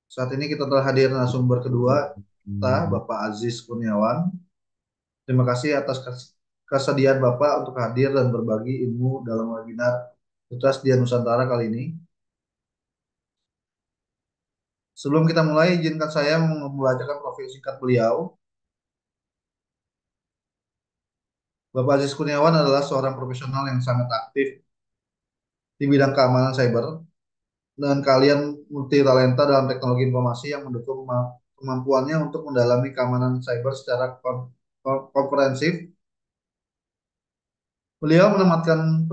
saat ini kita telah hadir narasumber kedua kita, Bapak Aziz Kurniawan. Terima kasih atas kesediaan Bapak untuk hadir dan berbagi ilmu dalam webinar Putra Sedia Nusantara kali ini. Sebelum kita mulai, izinkan saya membacakan profil singkat beliau. Bapak Aziz Kurniawan adalah seorang profesional yang sangat aktif di bidang keamanan cyber dan kalian multi talenta dalam teknologi informasi yang mendukung kemampuannya untuk mendalami keamanan cyber secara komprehensif. Beliau menamatkan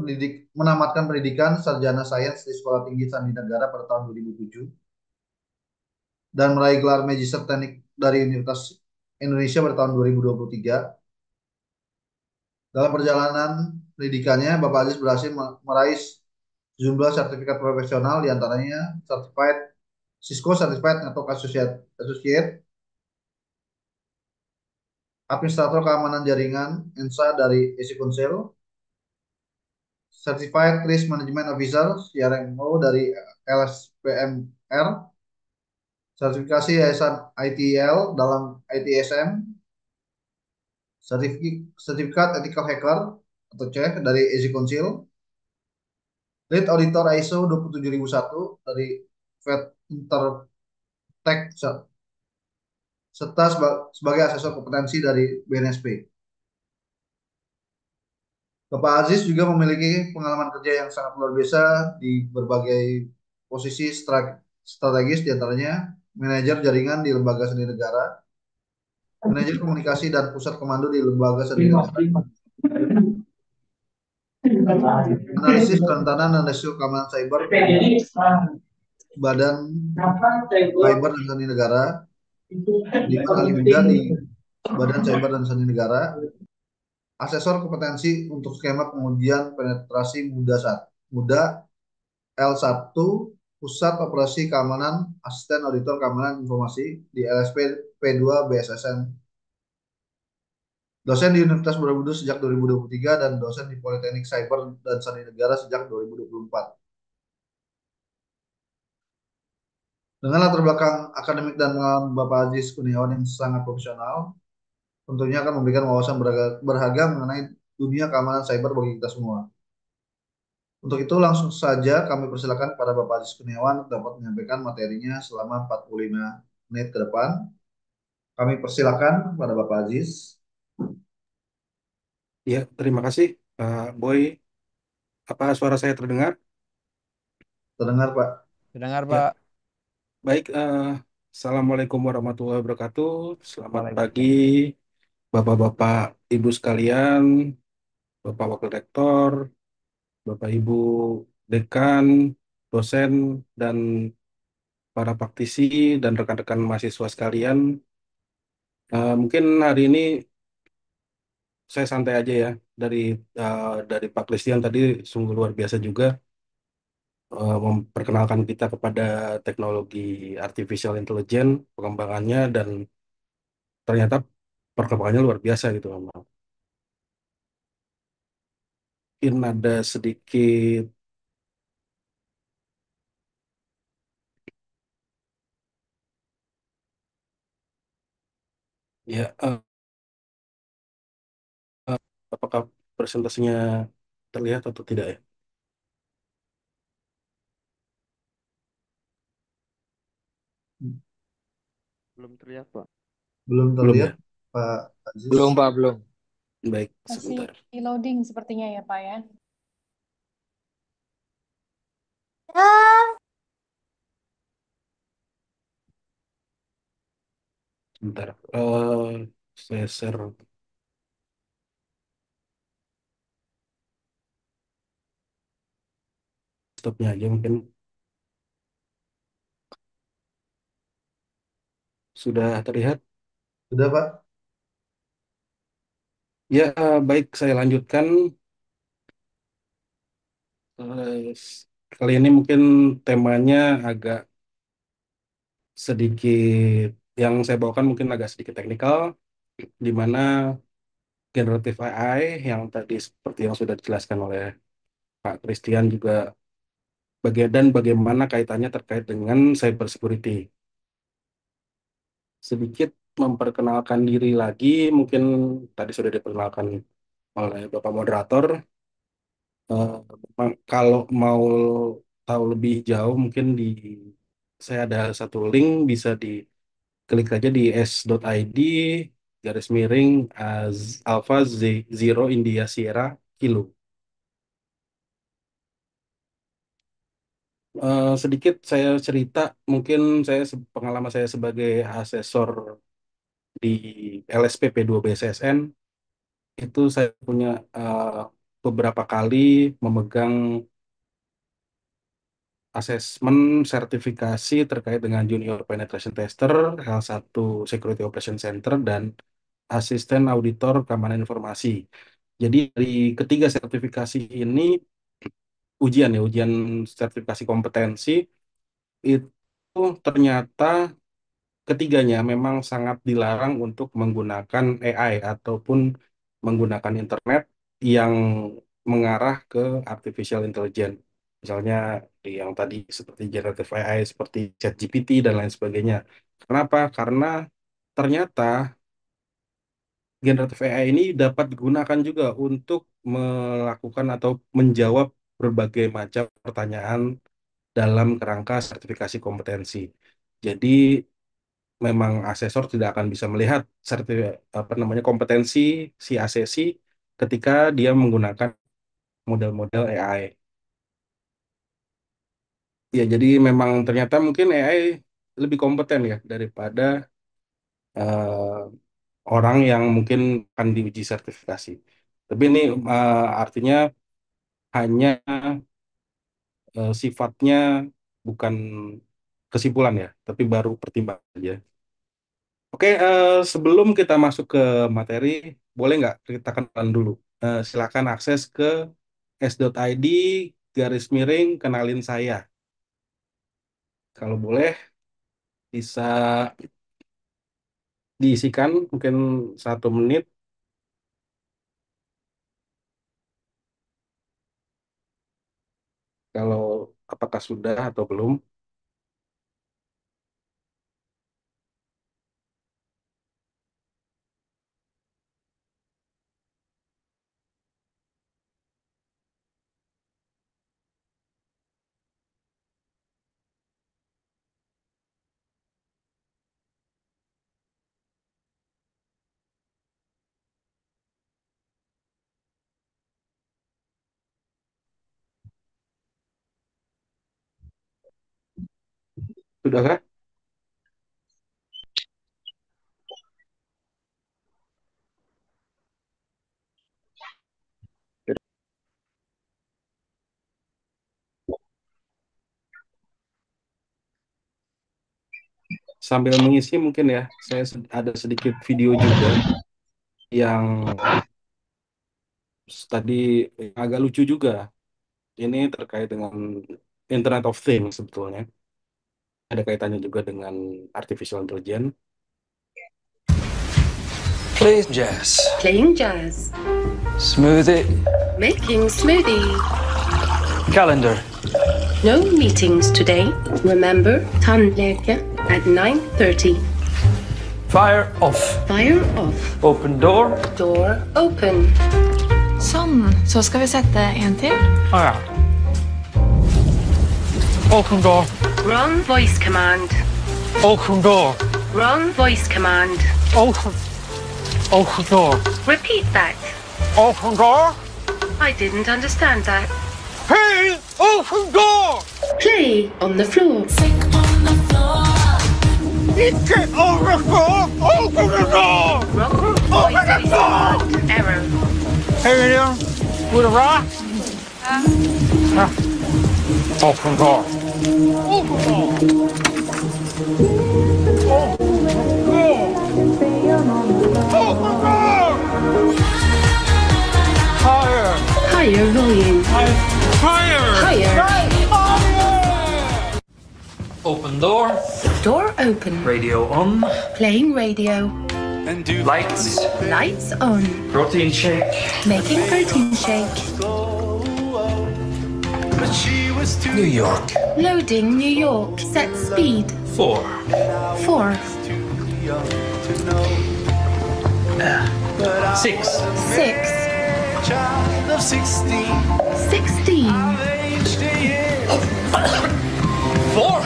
pendidikan sarjana sains di Sekolah Tinggi Sandi Negara pada tahun 2007 dan meraih gelar Magister Teknik dari Universitas Indonesia pada tahun 2023. Dalam perjalanan pendidikannya, Bapak Aziz berhasil meraih sejumlah sertifikat profesional, diantaranya Certified Cisco Certified Network Associate, Administrator Keamanan Jaringan ENSA dari AC Council, Certified Risk Management Officer CRMO dari LSPMR, sertifikasi Yayasan ITL dalam ITSM, sertifikat Ethical Hacker atau C dari AC Council, Lead Auditor ISO 27001 dari Fed Intertech serta sebagai asesor kompetensi dari BNSP. Bapak Aziz juga memiliki pengalaman kerja yang sangat luar biasa di berbagai posisi strategis, diantaranya manajer jaringan di lembaga sandi negara, manajer komunikasi dan pusat komando di lembaga sandi negara, analisis kerentanan dan resiko keamanan cyber Badan Cyber dan Sandi Negara, pendidikan ahli muda di Badan Cyber dan Sandi Negara, asesor kompetensi untuk skema pengujian penetrasi muda L1, Pusat Operasi Keamanan, Asisten Auditor Keamanan Informasi di LSP P2 BSSN. Dosen di Universitas Borobudur sejak 2023 dan dosen di Politeknik Cyber dan Sandi Negara sejak 2024. Dengan latar belakang akademik dan pengalaman Bapak Aziz Kurniawan yang sangat profesional, tentunya akan memberikan wawasan berharga mengenai dunia keamanan cyber bagi kita semua. Untuk itu langsung saja kami persilakan kepada Bapak Aziz Kurniawan untuk dapat menyampaikan materinya selama 45 menit ke depan. Kami persilakan kepada Bapak Aziz. Ya, terima kasih, Pak Boy. Apa suara saya terdengar? Terdengar, Pak. Dengar, Ya, Pak. baik. Assalamualaikum warahmatullahi wabarakatuh. Selamat pagi, Bapak-bapak, Ibu sekalian, Bapak Wakil Rektor, Bapak Ibu Dekan, dosen, dan para praktisi dan rekan-rekan mahasiswa sekalian. Mungkin hari ini saya santai aja ya. Dari dari Pak Christian tadi sungguh luar biasa juga. Memperkenalkan kita kepada teknologi artificial intelligence, pengembangannya, dan ternyata perkembangannya luar biasa gitu memang. Mungkin ada sedikit ya, apakah presentasinya terlihat atau tidak ya? Belum terlihat, Pak. Belum Belum terlihat, ya? Pak Aziz. Belum, Pak, belum. Baik, Masih sebentar. loading sepertinya ya, Pak ya. Sebentar. Saya share stopnya aja mungkin. Sudah terlihat? Sudah, Pak? Ya, baik, saya lanjutkan. Eh, Kali ini mungkin temanya agak sedikit, yang saya bawakan mungkin agak sedikit teknikal, di mana generative AI yang tadi seperti yang sudah dijelaskan oleh Pak Christian juga bagian dan bagaimana kaitannya terkait dengan cyber security. Sedikit memperkenalkan diri lagi, mungkin tadi sudah diperkenalkan oleh Bapak Moderator. Kalau mau tahu lebih jauh, mungkin saya ada satu link, bisa diklik aja di s.id garis miring Alpha Zero India Sierra Kilo. Sedikit saya cerita, mungkin pengalaman saya sebagai asesor di LSPP 2 BSSN, itu saya punya beberapa kali memegang asesmen sertifikasi terkait dengan Junior Penetration Tester, L1 Security Operation Center, dan Asisten Auditor Keamanan Informasi. Jadi dari ketiga sertifikasi ini, ujian sertifikasi kompetensi, itu ternyata ketiganya memang sangat dilarang untuk menggunakan AI ataupun menggunakan internet yang mengarah ke artificial intelligence. Misalnya yang tadi seperti generative AI, seperti ChatGPT dan lain sebagainya. Kenapa? Karena ternyata generative AI ini dapat digunakan juga untuk melakukan atau menjawab berbagai macam pertanyaan dalam kerangka sertifikasi kompetensi. Jadi memang asesor tidak akan bisa melihat kompetensi si asesi ketika dia menggunakan model-model AI. Ya, jadi memang ternyata mungkin AI lebih kompeten ya daripada eh, orang yang mungkin akan diuji sertifikasi. Tapi ini artinya hanya sifatnya bukan kesimpulan ya, tapi baru pertimbangan aja. Oke, sebelum kita masuk ke materi, boleh nggak kita kenalan dulu? Silakan akses ke s.id garis miring kenalin saya. Kalau boleh, bisa diisikan mungkin 1 menit. Kalau apakah sudah atau belum? Sudahkah? Sambil mengisi mungkin ya, saya ada sedikit video juga yang tadi agak lucu juga. Ini terkait dengan Internet of Things sebetulnya. Ada kaitannya juga dengan artificial intelligence. Play jazz. Playing jazz. Smoothie. Making smoothie. Calendar. No meetings today. Remember, tandläkare at 9:30. Fire off. Fire off. Open door. Door open. Sånn, så skal vi sette en til. Ah, ja. Open door. Wrong voice command. Open door. Wrong voice command. Open door. Repeat that. Open door. I didn't understand that. Hey, open door. Play on the floor. Get over the floor. Open the door. Wrong voice command. Error. Hey, William. With a rock. Open door. Open door. Open door. Higher. Higher volume. Higher. Higher. Open door. Door open. Radio on. Playing radio. And do lights. Lights on. Protein shake. Making protein shake. New York. Loading New York. Set speed. 4. 4. 6. 6. 16. 4.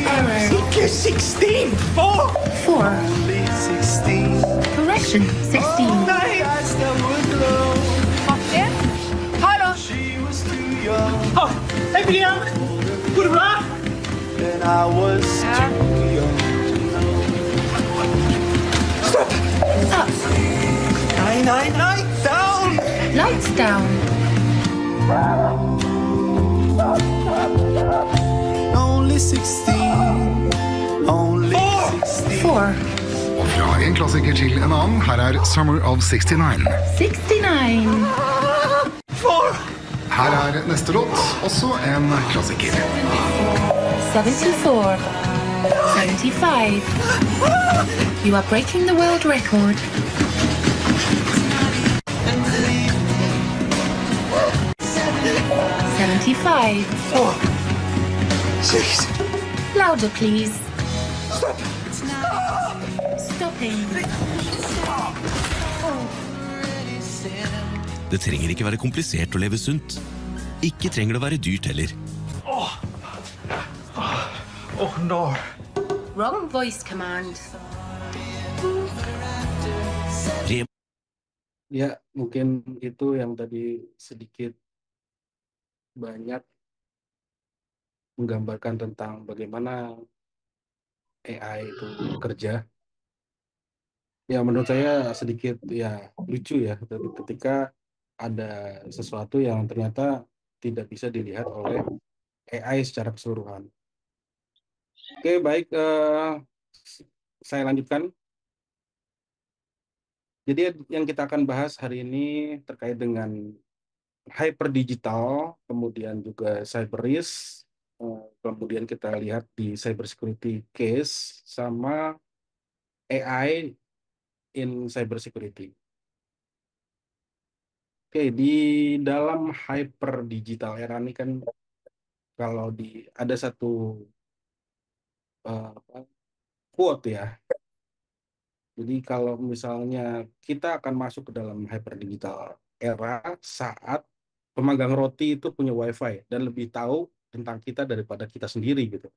Error. 16. 4. 4. Correction. 16. Oh, hey, William. With a rock. Up. 9. Down. Lights down. Only 16. Only 16. 4. Fra en klassiker til en annen, her er Summer of 69. 69. 4. Her er neste låt, også en klassiker. 74. 75. You are breaking the world record. 75. 6. Louder, please. Stopping. Det trenger ikke være komplisert å leve sunt. Ikke trenger det å være dyrt heller. Open door. Wrong voice command. Ya, mungkin itu yang tadi sedikit banyak menggambarkan tentang bagaimana AI itu bekerja. Ya, menurut saya sedikit ya lucu ya ketika ada sesuatu yang ternyata tidak bisa dilihat oleh AI secara keseluruhan. Oke, baik, saya lanjutkan. Jadi yang kita akan bahas hari ini terkait dengan hyperdigital, kemudian juga cyber risk, kemudian kita lihat di cyber security case sama AI in cyber security. Oke, di dalam hyperdigital era ini kan kalau ada satu quote ya. Jadi kalau misalnya kita akan masuk ke dalam hyperdigital era saat pemegang roti itu punya WiFi dan lebih tahu tentang kita daripada kita sendiri gitu.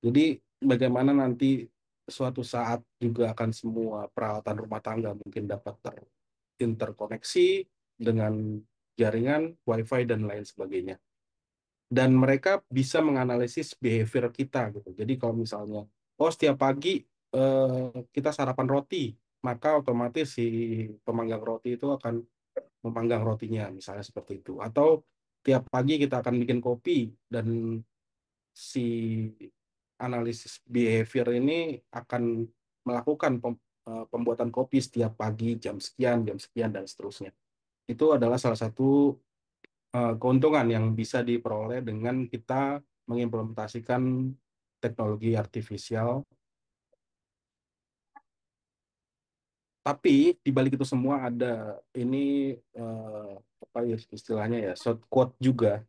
Jadi bagaimana nanti suatu saat juga akan semua peralatan rumah tangga mungkin dapat terinterkoneksi dengan jaringan WiFi dan lain sebagainya. Dan mereka bisa menganalisis behavior kita gitu. Jadi kalau misalnya, setiap pagi kita sarapan roti, maka otomatis si pemanggang roti itu akan memanggang rotinya, misalnya seperti itu. Atau tiap pagi kita akan bikin kopi dan si analisis behavior ini akan melakukan pembuatan kopi setiap pagi jam sekian, dan seterusnya. Itu adalah salah satu keuntungan yang bisa diperoleh dengan kita mengimplementasikan teknologi artifisial. Tapi di balik itu semua ada ini apa ya istilahnya ya, short quote juga.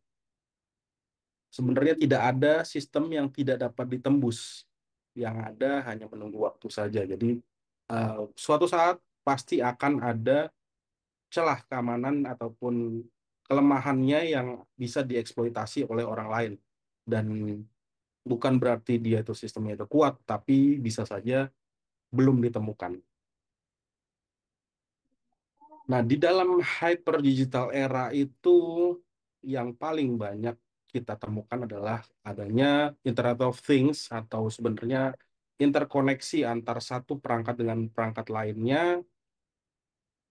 Sebenarnya tidak ada sistem yang tidak dapat ditembus. Yang ada hanya menunggu waktu saja. Jadi suatu saat pasti akan ada celah keamanan ataupun kelemahannya yang bisa dieksploitasi oleh orang lain. Dan bukan berarti dia itu sistemnya itu kuat, tapi bisa saja belum ditemukan. Nah, di dalam hyper digital era itu yang paling banyak kita temukan adalah adanya Internet of Things atau sebenarnya interkoneksi antar satu perangkat dengan perangkat lainnya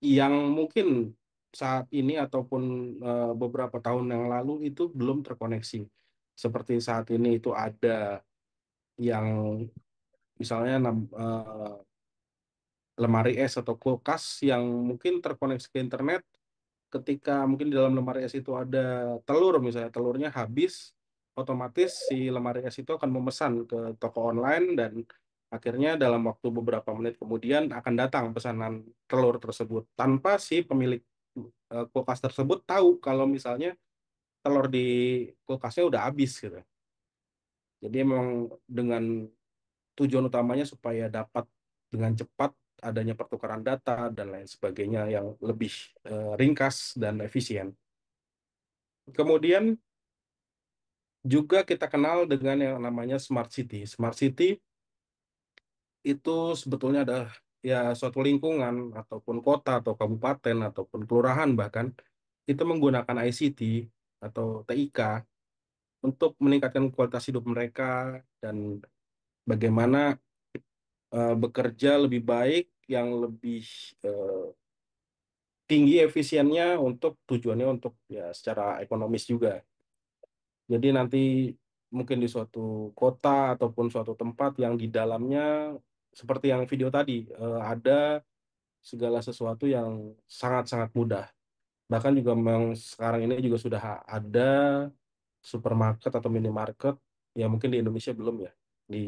yang mungkin saat ini ataupun beberapa tahun yang lalu itu belum terkoneksi. Seperti saat ini itu ada yang misalnya lemari es atau kulkas yang mungkin terkoneksi ke internet. Ketika mungkin di dalam lemari es itu ada telur, misalnya telurnya habis, otomatis si lemari es itu akan memesan ke toko online dan akhirnya dalam waktu beberapa menit kemudian akan datang pesanan telur tersebut tanpa si pemilik kulkas tersebut tahu kalau misalnya telur di kulkasnya udah habis gitu. Jadi memang dengan tujuan utamanya supaya dapat dengan cepat adanya pertukaran data dan lain sebagainya yang lebih ringkas dan efisien. Kemudian juga kita kenal dengan yang namanya smart city. Smart city itu sebetulnya adalah ya suatu lingkungan ataupun kota atau kabupaten ataupun kelurahan bahkan itu menggunakan ICT atau TIK untuk meningkatkan kualitas hidup mereka dan bagaimana bekerja lebih baik yang lebih eh, tinggi efisiennya untuk tujuannya untuk ya secara ekonomis juga. Jadi nanti mungkin di suatu kota ataupun suatu tempat yang di dalamnya seperti yang video tadi ada segala sesuatu yang sangat-sangat mudah. Bahkan juga memang sekarang ini juga sudah ada supermarket atau minimarket yang mungkin di Indonesia belum ya. Di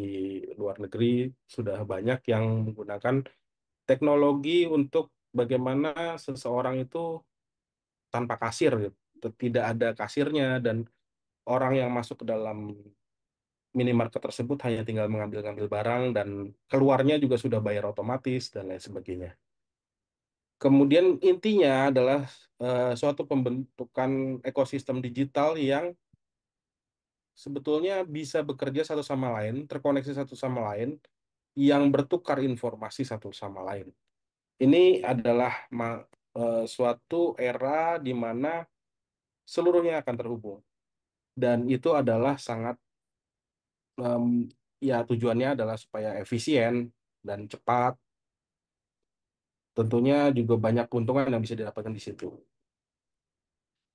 luar negeri sudah banyak yang menggunakan teknologi untuk bagaimana seseorang itu tanpa kasir gitu. Tidak ada kasirnya dan orang yang masuk ke dalam minimarket tersebut hanya tinggal mengambil-ngambil barang dan keluarnya juga sudah bayar otomatis dan lain sebagainya. Kemudian intinya adalah suatu pembentukan ekosistem digital yang sebetulnya bisa bekerja satu sama lain, terkoneksi satu sama lain, yang bertukar informasi satu sama lain. Ini adalah suatu era di mana seluruhnya akan terhubung. Dan itu adalah sangat, em, ya tujuannya adalah supaya efisien dan cepat. Tentunya juga banyak keuntungan yang bisa didapatkan di situ.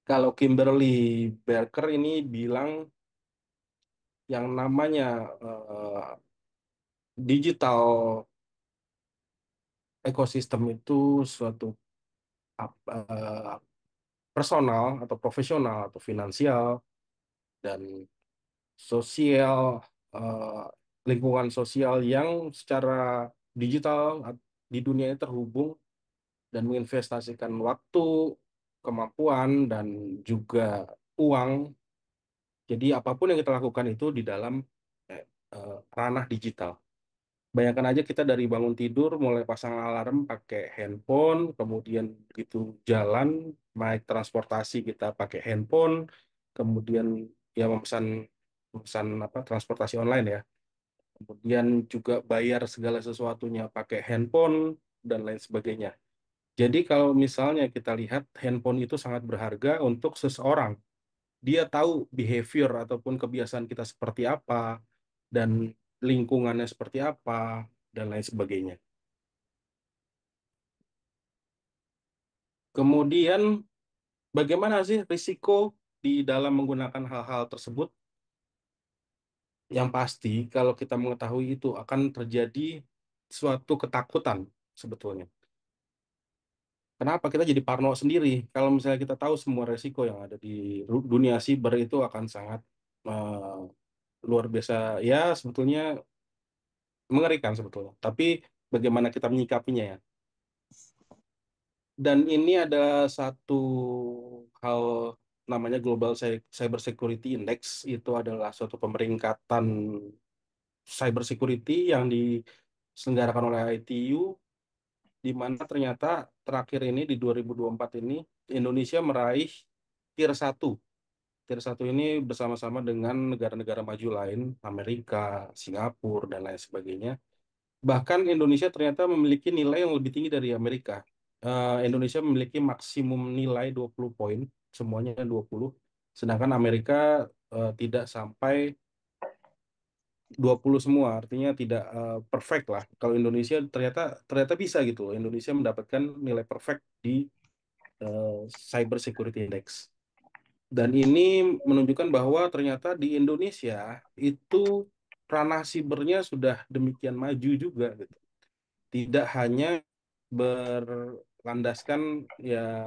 Kalau Kimberly Berker ini bilang yang namanya digital ekosistem itu suatu eh, personal atau profesional atau finansial dan sosial, eh, lingkungan sosial yang secara digital di dunia ini terhubung dan menginvestasikan waktu, kemampuan, dan juga uang. Jadi apapun yang kita lakukan itu di dalam ranah digital. Bayangkan aja kita dari bangun tidur mulai pasang alarm pakai handphone, kemudian begitu jalan, naik transportasi kita pakai handphone, kemudian ya memesan pemesan apa transportasi online ya. Kemudian juga bayar segala sesuatunya pakai handphone dan lain sebagainya. Jadi kalau misalnya kita lihat handphone itu sangat berharga untuk seseorang. Dia tahu behavior ataupun kebiasaan kita seperti apa dan lingkungannya seperti apa dan lain sebagainya. Kemudian bagaimana sih risiko di dalam menggunakan hal-hal tersebut? Yang pasti kalau kita mengetahui itu akan terjadi suatu ketakutan sebetulnya. Kenapa kita jadi parno sendiri? Kalau misalnya kita tahu semua resiko yang ada di dunia siber itu akan sangat luar biasa. Ya, sebetulnya mengerikan sebetulnya. Tapi bagaimana kita menyikapinya ya? Dan ini ada satu hal namanya Global Cyber Security Index. Itu adalah suatu pemeringkatan cyber security yang diselenggarakan oleh ITU, di mana ternyata terakhir ini di 2024 ini Indonesia meraih tier 1. Tier 1 ini bersama-sama dengan negara-negara maju lain, Amerika, Singapura, dan lain sebagainya. Bahkan Indonesia ternyata memiliki nilai yang lebih tinggi dari Amerika. Indonesia memiliki maksimum nilai 20 poin, semuanya 20. Sedangkan Amerika tidak sampai 20 semua, artinya tidak perfect lah. Kalau Indonesia ternyata ternyata bisa gitu loh. Indonesia mendapatkan nilai perfect di Cyber Security Index. Dan ini menunjukkan bahwa ternyata di Indonesia itu ranah sibernya sudah demikian maju juga gitu. Tidak hanya berlandaskan ya,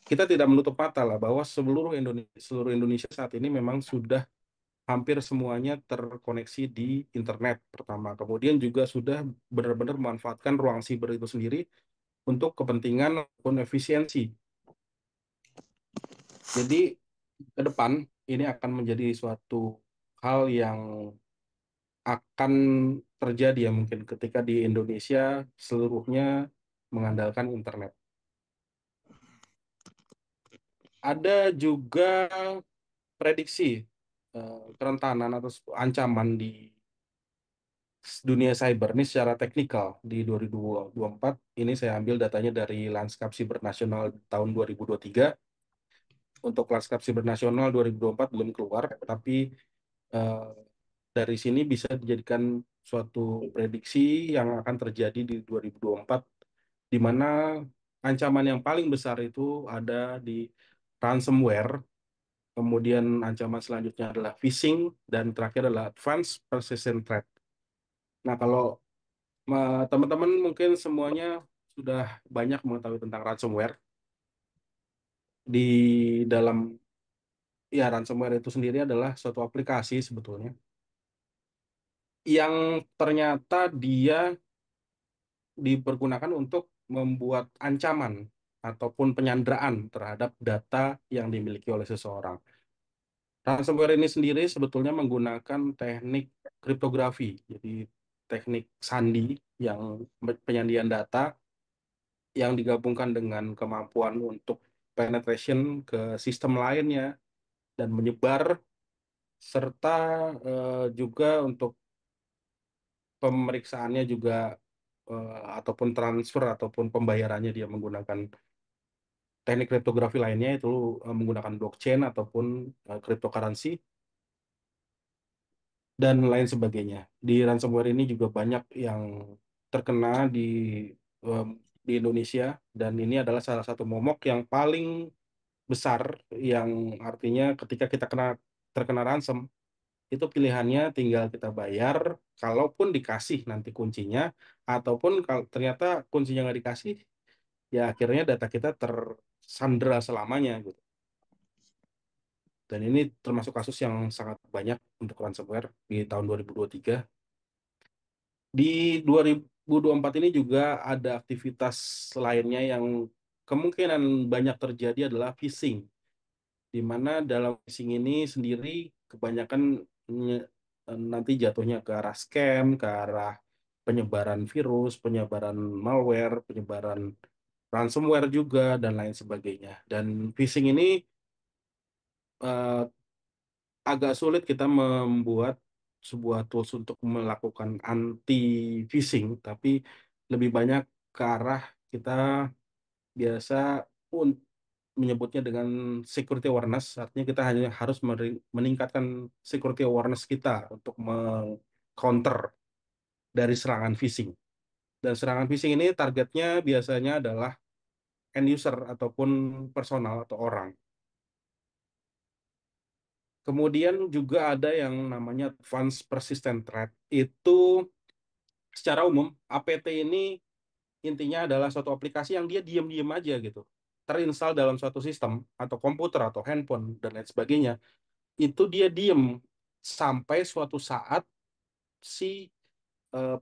kita tidak menutup mata lah bahwa seluruh Indonesia saat ini memang sudah hampir semuanya terkoneksi di internet pertama. Kemudian juga sudah benar-benar memanfaatkan ruang siber itu sendiri untuk kepentingan maupun efisiensi. Jadi ke depan ini akan menjadi suatu hal yang akan terjadi ya mungkin ketika di Indonesia seluruhnya mengandalkan internet. Ada juga prediksi kerentanan atau ancaman di dunia cyber ini secara teknikal di 2024. Ini saya ambil datanya dari Lanskap Siber Nasional tahun 2023. Untuk Lanskap Siber Nasional 2024 belum keluar, tapi eh, dari sini bisa dijadikan suatu prediksi yang akan terjadi di 2024, di mana ancaman yang paling besar itu ada di ransomware, kemudian ancaman selanjutnya adalah phishing, dan terakhir adalah advanced persistent threat. Nah, kalau teman-teman mungkin semuanya sudah banyak mengetahui tentang ransomware. Di dalam ya ransomware itu sendiri adalah suatu aplikasi sebetulnya yang ternyata dia dipergunakan untuk membuat ancaman ataupun penyanderaan terhadap data yang dimiliki oleh seseorang. Ransomware ini sendiri sebetulnya menggunakan teknik kriptografi, jadi teknik sandi yang penyandian data yang digabungkan dengan kemampuan untuk penetration ke sistem lainnya dan menyebar, serta juga untuk pemeriksaannya juga ataupun transfer ataupun pembayarannya dia menggunakan teknik kriptografi lainnya, itu menggunakan blockchain ataupun cryptocurrency dan lain sebagainya. Di ransomware ini juga banyak yang terkena em, di Indonesia, dan ini adalah salah satu momok yang paling besar, yang artinya ketika kita terkena ransom, itu pilihannya tinggal kita bayar, kalaupun dikasih nanti kuncinya, ataupun kalau ternyata kuncinya nggak dikasih, ya akhirnya data kita tersandera selamanya gitu. Dan ini termasuk kasus yang sangat banyak untuk ransomware di tahun 2023. Di 2024 ini juga ada aktivitas lainnya yang kemungkinan banyak terjadi adalah phishing, di mana dalam phishing ini sendiri kebanyakan nanti jatuhnya ke arah scam, ke arah penyebaran virus, penyebaran malware, penyebaran ransomware juga, dan lain sebagainya. Dan phishing ini eh, agak sulit kita membuat sebuah tools untuk melakukan anti phishing, tapi lebih banyak ke arah kita biasa pun menyebutnya dengan security awareness. Artinya kita hanya harus meningkatkan security awareness kita untuk counter dari serangan phishing. Dan serangan phishing ini targetnya biasanya adalah end user ataupun personal atau orang. Kemudian juga ada yang namanya Advanced Persistent Threat. Itu secara umum, APT ini intinya adalah suatu aplikasi yang dia diam-diam aja gitu. Terinstall dalam suatu sistem, atau komputer, atau handphone, dan lain sebagainya. Itu dia diem sampai suatu saat si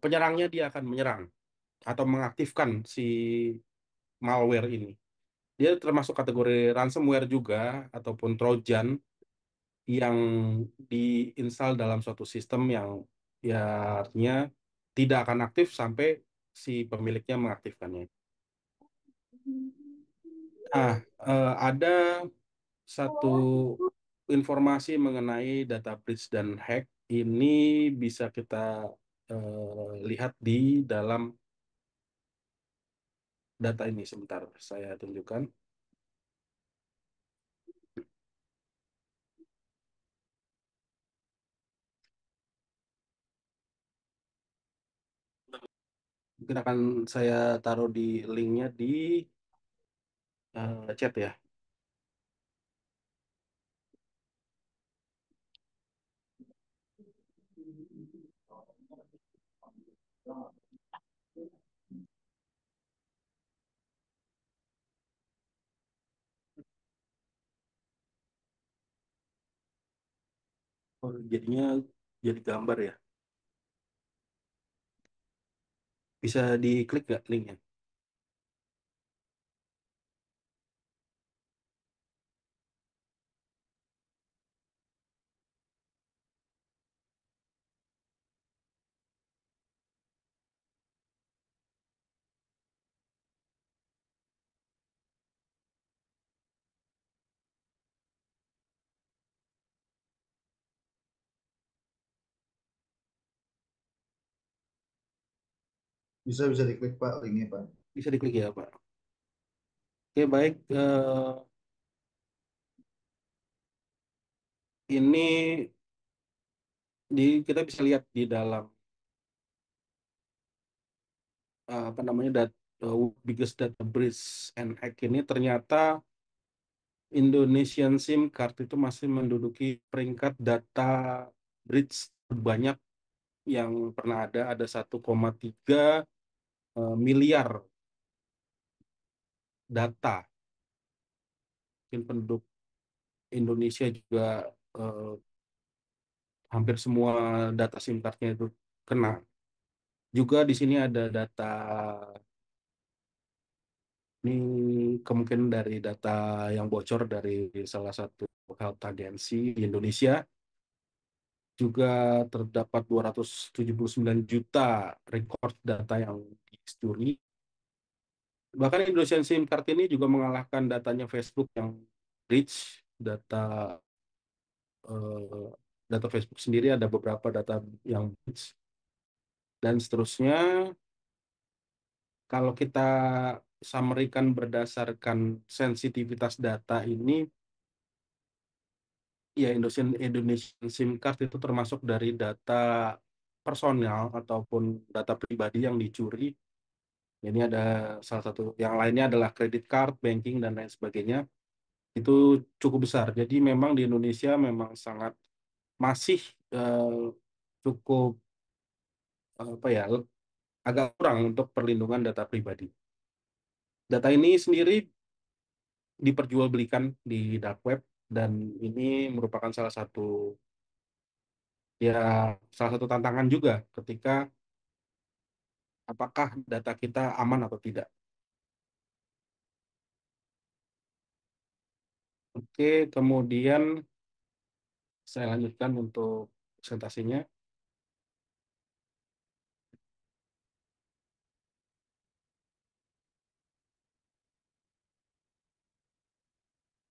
penyerangnya dia akan menyerang atau mengaktifkan si malware ini. Dia termasuk kategori ransomware juga ataupun Trojan yang diinstal dalam suatu sistem yang ya artinya tidak akan aktif sampai si pemiliknya mengaktifkannya. Nah, ada satu informasi mengenai data breach dan hack ini bisa kita lihat di dalam data ini. Sebentar, saya tunjukkan. Mungkin akan saya taruh di linknya di chat ya. Oh, jadinya jadi gambar ya. Bisa diklik nggak linknya? Bisa diklik Pak linknya Pak. Bisa diklik ya, Pak. Oke, baik. Ini kita bisa lihat di dalam apa namanya biggest data breach and hack ini, ternyata Indonesian SIM card itu masih menduduki peringkat data breach terbanyak yang pernah ada 1,3 miliar data. Mungkin penduduk Indonesia juga eh, hampir semua data SIM cardnya itu kena. Juga di sini ada data, ini kemungkinan dari data yang bocor dari salah satu health agency di Indonesia. Juga terdapat 279 juta record data yang dicuri. Bahkan Indonesian SIM card ini juga mengalahkan datanya Facebook yang breach. Eh, data Facebook sendiri ada beberapa data yang breach dan seterusnya. Kalau kita summary-kan berdasarkan sensitivitas data ini, ya Indonesian SIM card itu termasuk dari data personal ataupun data pribadi yang dicuri. Ini ada salah satu, yang lainnya adalah kredit card, banking, dan lain sebagainya. Itu cukup besar. Jadi memang di Indonesia memang sangat masih eh, cukup apa ya, agak kurang untuk perlindungan data pribadi. Data ini sendiri diperjualbelikan di dark web dan ini merupakan ya salah satu tantangan juga ketika apakah data kita aman atau tidak. Oke, kemudian saya lanjutkan untuk presentasinya.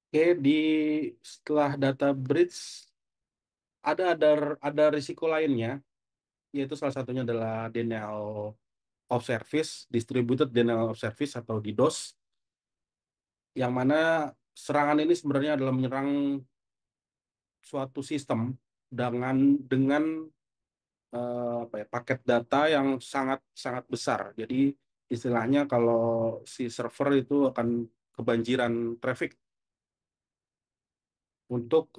Oke, setelah data breach ada risiko lainnya, yaitu salah satunya adalah denial of service, distributed denial of service atau DDoS, yang mana serangan ini sebenarnya adalah menyerang suatu sistem dengan apa ya, paket data yang sangat sangat besar. Jadi istilahnya kalau si server itu akan kebanjiran traffic untuk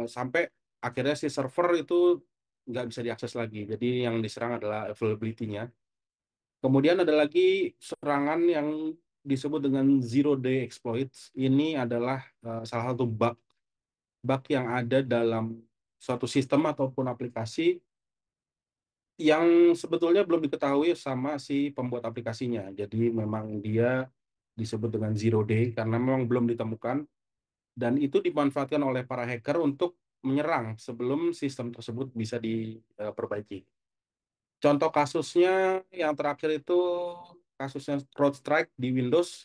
sampai akhirnya si server itu nggak bisa diakses lagi. Jadi yang diserang adalah availability-nya. Kemudian ada lagi serangan yang disebut dengan zero day exploits. Ini adalah salah satu bug yang ada dalam suatu sistem ataupun aplikasi yang sebetulnya belum diketahui sama si pembuat aplikasinya. Jadi memang dia disebut dengan zero day karena memang belum ditemukan dan itu dimanfaatkan oleh para hacker untuk menyerang sebelum sistem tersebut bisa diperbaiki. Contoh kasusnya yang terakhir itu kasusnya CrowdStrike di Windows.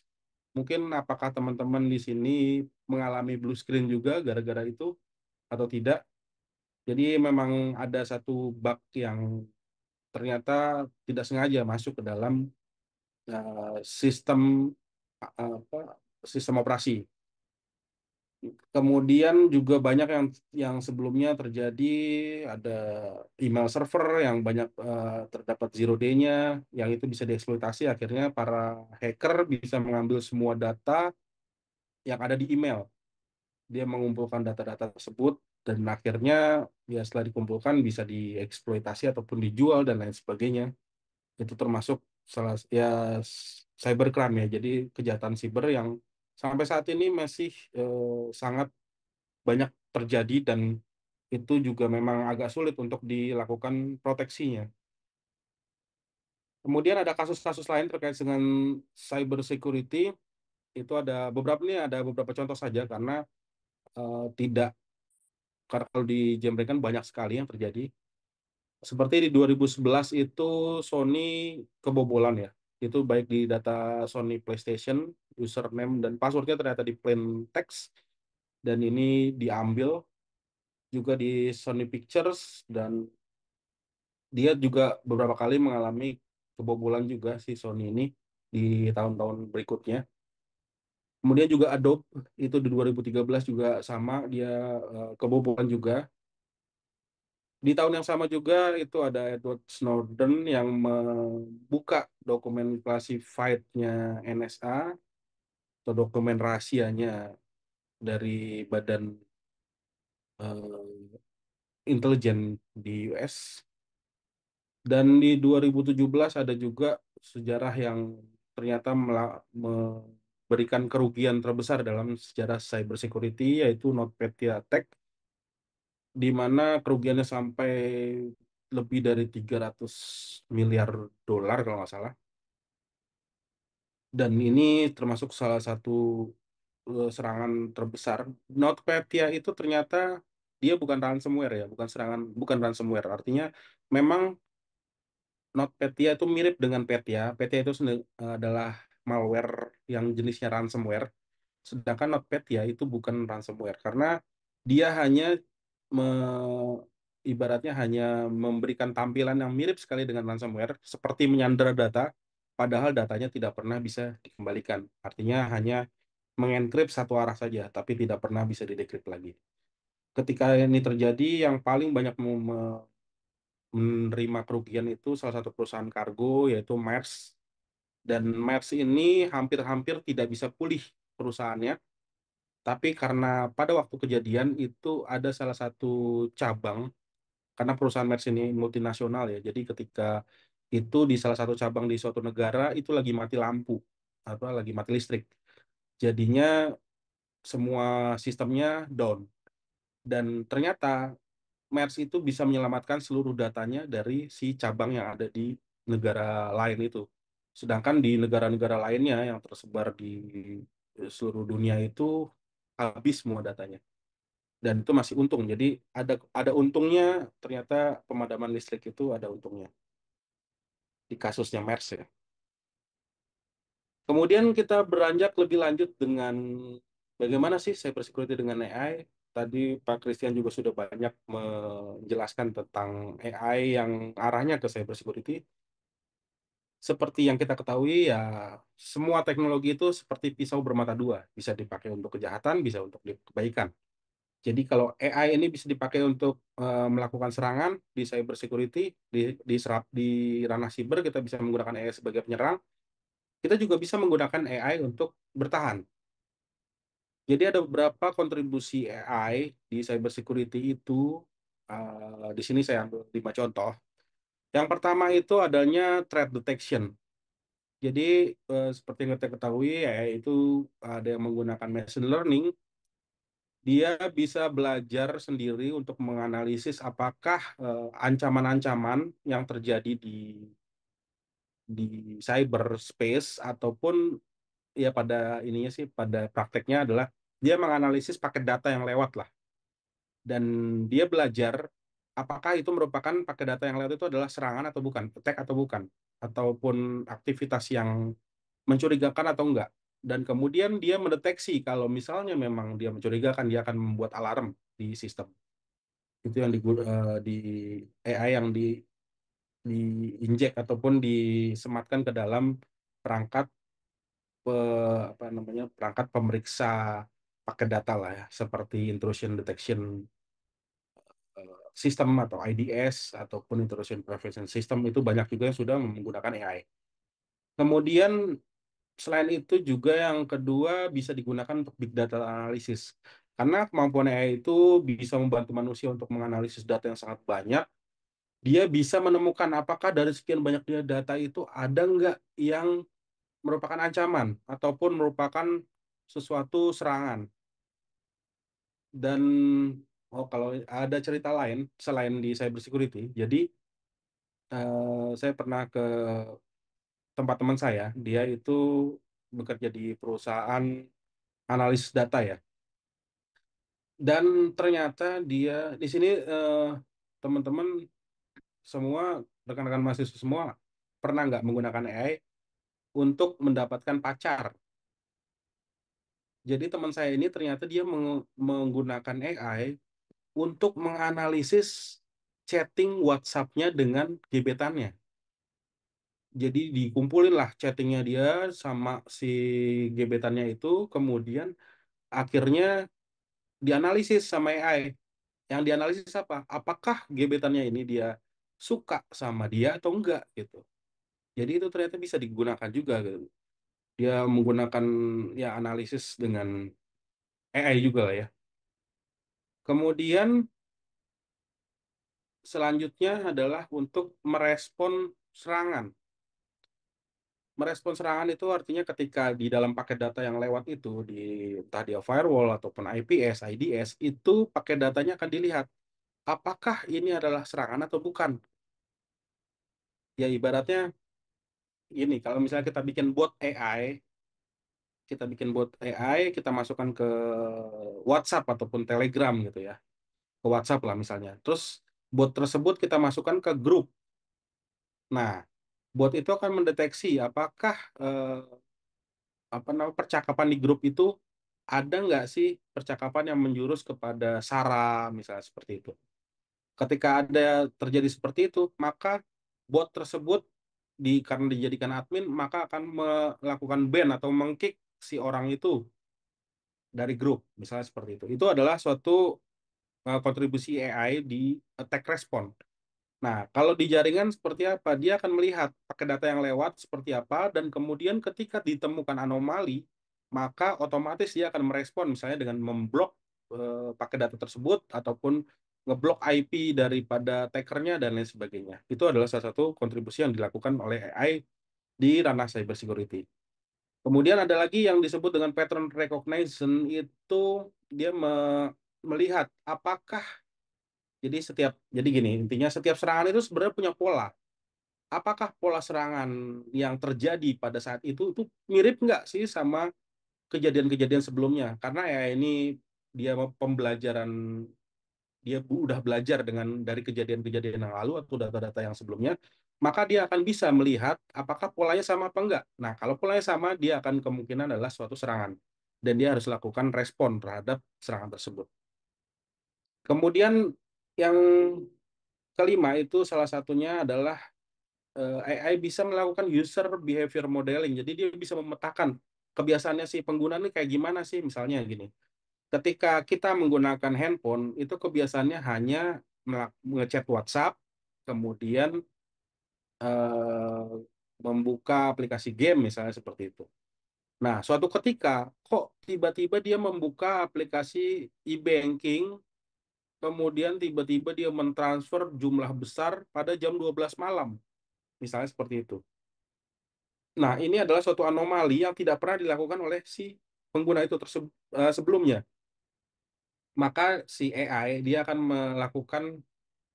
Mungkin apakah teman-teman di sini mengalami blue screen juga gara-gara itu atau tidak? Jadi memang ada satu bug yang ternyata tidak sengaja masuk ke dalam sistem apa sistem operasi. Kemudian juga banyak yang sebelumnya terjadi, ada email server yang banyak terdapat zero day-nya, yang itu bisa dieksploitasi. Akhirnya para hacker bisa mengambil semua data yang ada di email. Dia mengumpulkan data-data tersebut dan akhirnya ya setelah dikumpulkan bisa dieksploitasi ataupun dijual dan lain sebagainya. Itu termasuk salah ya cybercrime ya. Jadi kejahatan siber yang sampai saat ini masih sangat banyak terjadi dan itu juga memang agak sulit untuk dilakukan proteksinya. Kemudian ada kasus-kasus lain terkait dengan cyber security. Itu ada beberapa contoh saja karena tidak karena kalau dijembrengkan banyak sekali yang terjadi. Seperti di 2011 itu Sony kebobolan ya. Itu baik di data Sony PlayStation, username dan passwordnya ternyata di plain text dan ini diambil juga di Sony Pictures dan dia juga beberapa kali mengalami kebobolan juga si Sony ini di tahun-tahun berikutnya. Kemudian juga Adobe itu di 2013 juga sama dia kebobolan juga. Di tahun yang sama juga itu ada Edward Snowden yang membuka dokumen classified-nya NSA atau dokumen rahasianya dari badan eh, intelijen di US. Dan di 2017 ada juga sejarah yang ternyata memberikan kerugian terbesar dalam sejarah cyber security yaitu NotPetya Tech di mana kerugiannya sampai lebih dari 300 miliar dolar kalau nggak salah. Dan ini termasuk salah satu serangan terbesar. NotPetya itu ternyata dia bukan ransomware ya, bukan ransomware. Artinya memang NotPetya itu mirip dengan Petya. Petya itu adalah malware yang jenisnya ransomware. Sedangkan NotPetya itu bukan ransomware karena dia hanya ibaratnya hanya memberikan tampilan yang mirip sekali dengan ransomware, seperti menyandera data, padahal datanya tidak pernah bisa dikembalikan. Artinya hanya mengenkrip satu arah saja, tapi tidak pernah bisa didekrip lagi. Ketika ini terjadi, yang paling banyak menerima kerugian itu salah satu perusahaan kargo, yaitu Maersk. Dan Maersk ini hampir-hampir tidak bisa pulih perusahaannya, tapi karena pada waktu kejadian itu ada salah satu cabang, karena perusahaan Maersk ini multinasional ya, jadi ketika itu di salah satu cabang di suatu negara itu lagi mati lampu, atau lagi mati listrik. Jadinya semua sistemnya down. Dan ternyata MERS itu bisa menyelamatkan seluruh datanya dari si cabang yang ada di negara lain itu. Sedangkan di negara-negara lainnya yang tersebar di seluruh dunia itu habis semua datanya. Dan itu masih untung. Jadi ada untungnya, ternyata pemadaman listrik itu ada untungnya di kasusnya MERS ya. Kemudian kita beranjak lebih lanjut dengan bagaimana sih cybersecurity dengan AI. Tadi Pak Christian juga sudah banyak menjelaskan tentang AI yang arahnya ke cybersecurity. Seperti yang kita ketahui ya, semua teknologi itu seperti pisau bermata dua. Bisa dipakai untuk kejahatan, bisa untuk kebaikan. Jadi kalau AI ini bisa dipakai untuk melakukan serangan di cybersecurity, di ranah siber kita bisa menggunakan AI sebagai penyerang. Kita juga bisa menggunakan AI untuk bertahan. Jadi ada beberapa kontribusi AI di cybersecurity itu. Di sini saya ambil 5 contoh. Yang pertama itu adanya threat detection. Jadi seperti yang kita ketahui, AI itu ada yang menggunakan machine learning. Dia bisa belajar sendiri untuk menganalisis apakah ancaman-ancaman yang terjadi di cyberspace ataupun ya pada ininya sih pada prakteknya adalah dia menganalisis paket data yang lewat lah dan dia belajar apakah itu merupakan paket data yang lewat itu adalah serangan atau bukan, attack atau bukan, ataupun aktivitas yang mencurigakan atau enggak. Dan kemudian dia mendeteksi kalau misalnya memang dia mencurigakan, dia akan membuat alarm di sistem. Itu yang di AI yang diinjek ataupun disematkan ke dalam perangkat apa namanya perangkat pemeriksa paket data lah ya, seperti intrusion detection system atau IDS ataupun intrusion prevention system, itu banyak juga yang sudah menggunakan AI. Kemudian selain itu juga yang kedua bisa digunakan untuk big data analysis. Karena kemampuan AI itu bisa membantu manusia untuk menganalisis data yang sangat banyak. Dia bisa menemukan apakah dari sekian banyaknya data itu ada nggak yang merupakan ancaman ataupun merupakan sesuatu serangan. Dan kalau ada cerita lain selain di cyber security, jadi saya pernah ke tempat teman saya, dia itu bekerja di perusahaan analisis data ya. Dan ternyata dia di sini teman-teman semua, rekan-rekan mahasiswa semua pernah nggak menggunakan AI untuk mendapatkan pacar. Jadi teman saya ini ternyata dia menggunakan AI untuk menganalisis chatting WhatsApp-nya dengan gebetannya. Jadi dikumpulin lah chattingnya dia sama si gebetannya itu, kemudian akhirnya dianalisis sama AI. Yang dianalisis apa? Apakah gebetannya ini dia suka sama dia atau enggak gitu. Jadi itu ternyata bisa digunakan juga gitu. Dia menggunakan ya analisis dengan AI juga lah ya. Kemudian selanjutnya adalah untuk merespon serangan. Merespon serangan itu artinya ketika di dalam paket data yang lewat itu, di entah dia firewall ataupun IPS, IDS, itu paket datanya akan dilihat apakah ini adalah serangan atau bukan. Ya ibaratnya ini, kalau misalnya kita bikin bot AI, kita masukkan ke WhatsApp ataupun Telegram gitu ya, ke WhatsApp lah misalnya. Terus bot tersebut kita masukkan ke grup. Nah, bot itu akan mendeteksi apakah apa namanya percakapan di grup itu ada nggak sih percakapan yang menjurus kepada SARA misalnya seperti itu. Ketika ada terjadi seperti itu, maka bot tersebut karena dijadikan admin maka akan melakukan ban atau mengkick si orang itu dari grup misalnya seperti itu. Itu adalah suatu kontribusi AI di attack response. Nah, kalau di jaringan seperti apa? Dia akan melihat pakai data yang lewat seperti apa, dan kemudian ketika ditemukan anomali, maka otomatis dia akan merespon, misalnya dengan memblok pakai data tersebut, ataupun ngeblok IP daripada attackernya, dan lain sebagainya. Itu adalah salah satu kontribusi yang dilakukan oleh AI di ranah cyber security. Kemudian ada lagi yang disebut dengan pattern recognition, itu dia melihat apakah jadi gini, intinya setiap serangan itu sebenarnya punya pola. Apakah pola serangan yang terjadi pada saat itu mirip nggak sih sama kejadian-kejadian sebelumnya? Karena ya ini dia pembelajaran, dia udah belajar dari kejadian-kejadian yang lalu atau data-data yang sebelumnya, maka dia akan bisa melihat apakah polanya sama apa enggak. Nah, kalau polanya sama, dia akan kemungkinan adalah suatu serangan. Dan dia harus lakukan respon terhadap serangan tersebut. Kemudian yang kelima itu salah satunya adalah AI bisa melakukan user behavior modeling. Jadi dia bisa memetakan kebiasaannya si pengguna ini kayak gimana sih. Misalnya gini, ketika kita menggunakan handphone, itu kebiasaannya hanya ngechat WhatsApp, kemudian membuka aplikasi game misalnya seperti itu. Nah, suatu ketika kok tiba-tiba dia membuka aplikasi e-banking, kemudian tiba-tiba dia mentransfer jumlah besar pada jam 12 malam. Misalnya seperti itu. Nah, ini adalah suatu anomali yang tidak pernah dilakukan oleh si pengguna itu sebelumnya. Maka si AI dia akan melakukan,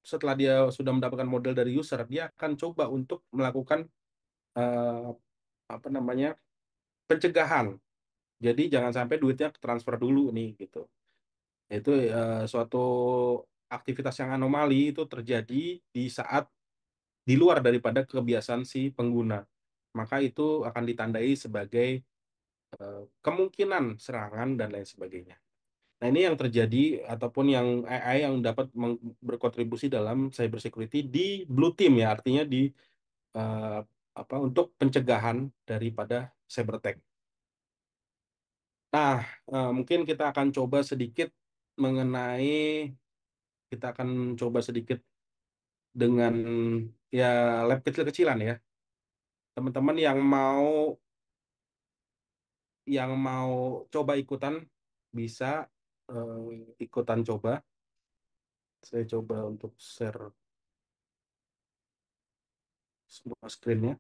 setelah dia sudah mendapatkan model dari user, dia akan coba untuk melakukan eh, apa namanya pencegahan. Jadi jangan sampai duitnya transfer dulu nih gitu. Itu suatu aktivitas yang anomali itu terjadi di saat di luar daripada kebiasaan si pengguna. Maka itu akan ditandai sebagai kemungkinan serangan dan lain sebagainya. Nah, ini yang terjadi ataupun yang AI yang dapat berkontribusi dalam cyber security di blue team ya, artinya di eh, untuk pencegahan daripada cyber attack. Nah, mungkin mengenai kita akan coba sedikit dengan ya lab kecil-kecilan ya. Teman-teman yang mau coba ikutan bisa ikutan coba. Saya coba untuk share semua screen-nya.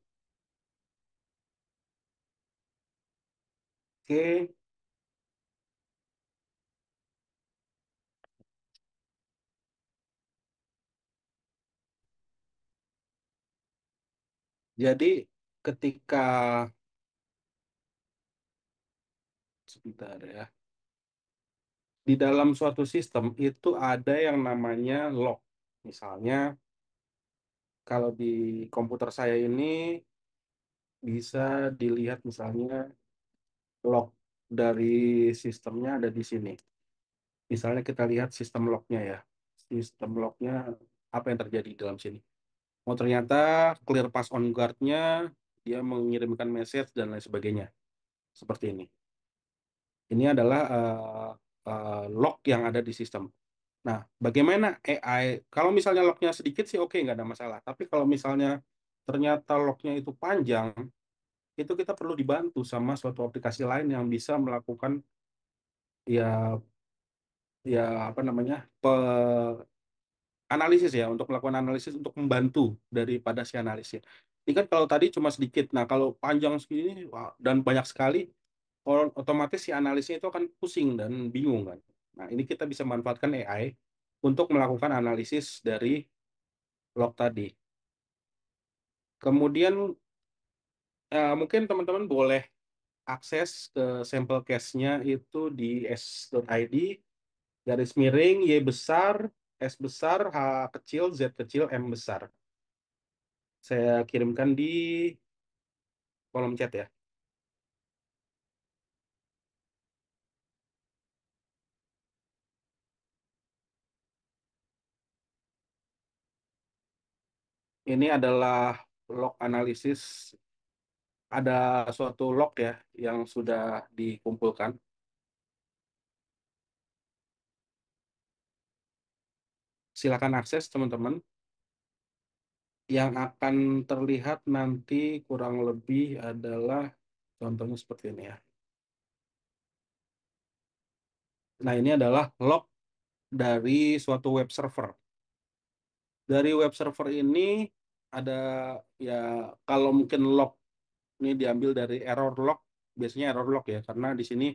Oke, jadi ketika sebentar ya, di dalam suatu sistem itu ada yang namanya log. Misalnya kalau di komputer saya ini bisa dilihat misalnya log dari sistemnya ada di sini. Misalnya kita lihat sistem lognya ya. Sistem lognya apa yang terjadi di dalam sini. Oh ternyata clear pass on guard-nya dia mengirimkan message dan lain sebagainya. Seperti ini. Ini adalah log yang ada di sistem. Nah, bagaimana AI? Kalau misalnya lognya sedikit sih oke, nggak ada masalah. Tapi kalau misalnya ternyata lognya itu panjang, itu kita perlu dibantu sama suatu aplikasi lain yang bisa melakukan ya ya apa namanya analisis ya, untuk melakukan analisis untuk membantu daripada si analisnya. Ini kan kalau tadi cuma sedikit, nah kalau panjang segini wah, dan banyak sekali, otomatis si analisnya itu akan pusing dan bingung kan. Nah ini kita bisa manfaatkan AI untuk melakukan analisis dari log tadi. Kemudian mungkin teman-teman boleh akses ke sampel case-nya itu di s.id garis miring Y besar, S besar, H kecil, Z kecil, M besar. Saya kirimkan di kolom chat ya. Ini adalah log analisis. Ada suatu log ya yang sudah dikumpulkan. Silakan akses teman-teman. Yang akan terlihat nanti kurang lebih adalah contohnya seperti ini ya. Nah, ini adalah log dari suatu web server. Dari web server ini ada ya kalau mungkin log ini diambil dari error log, biasanya error log ya karena di sini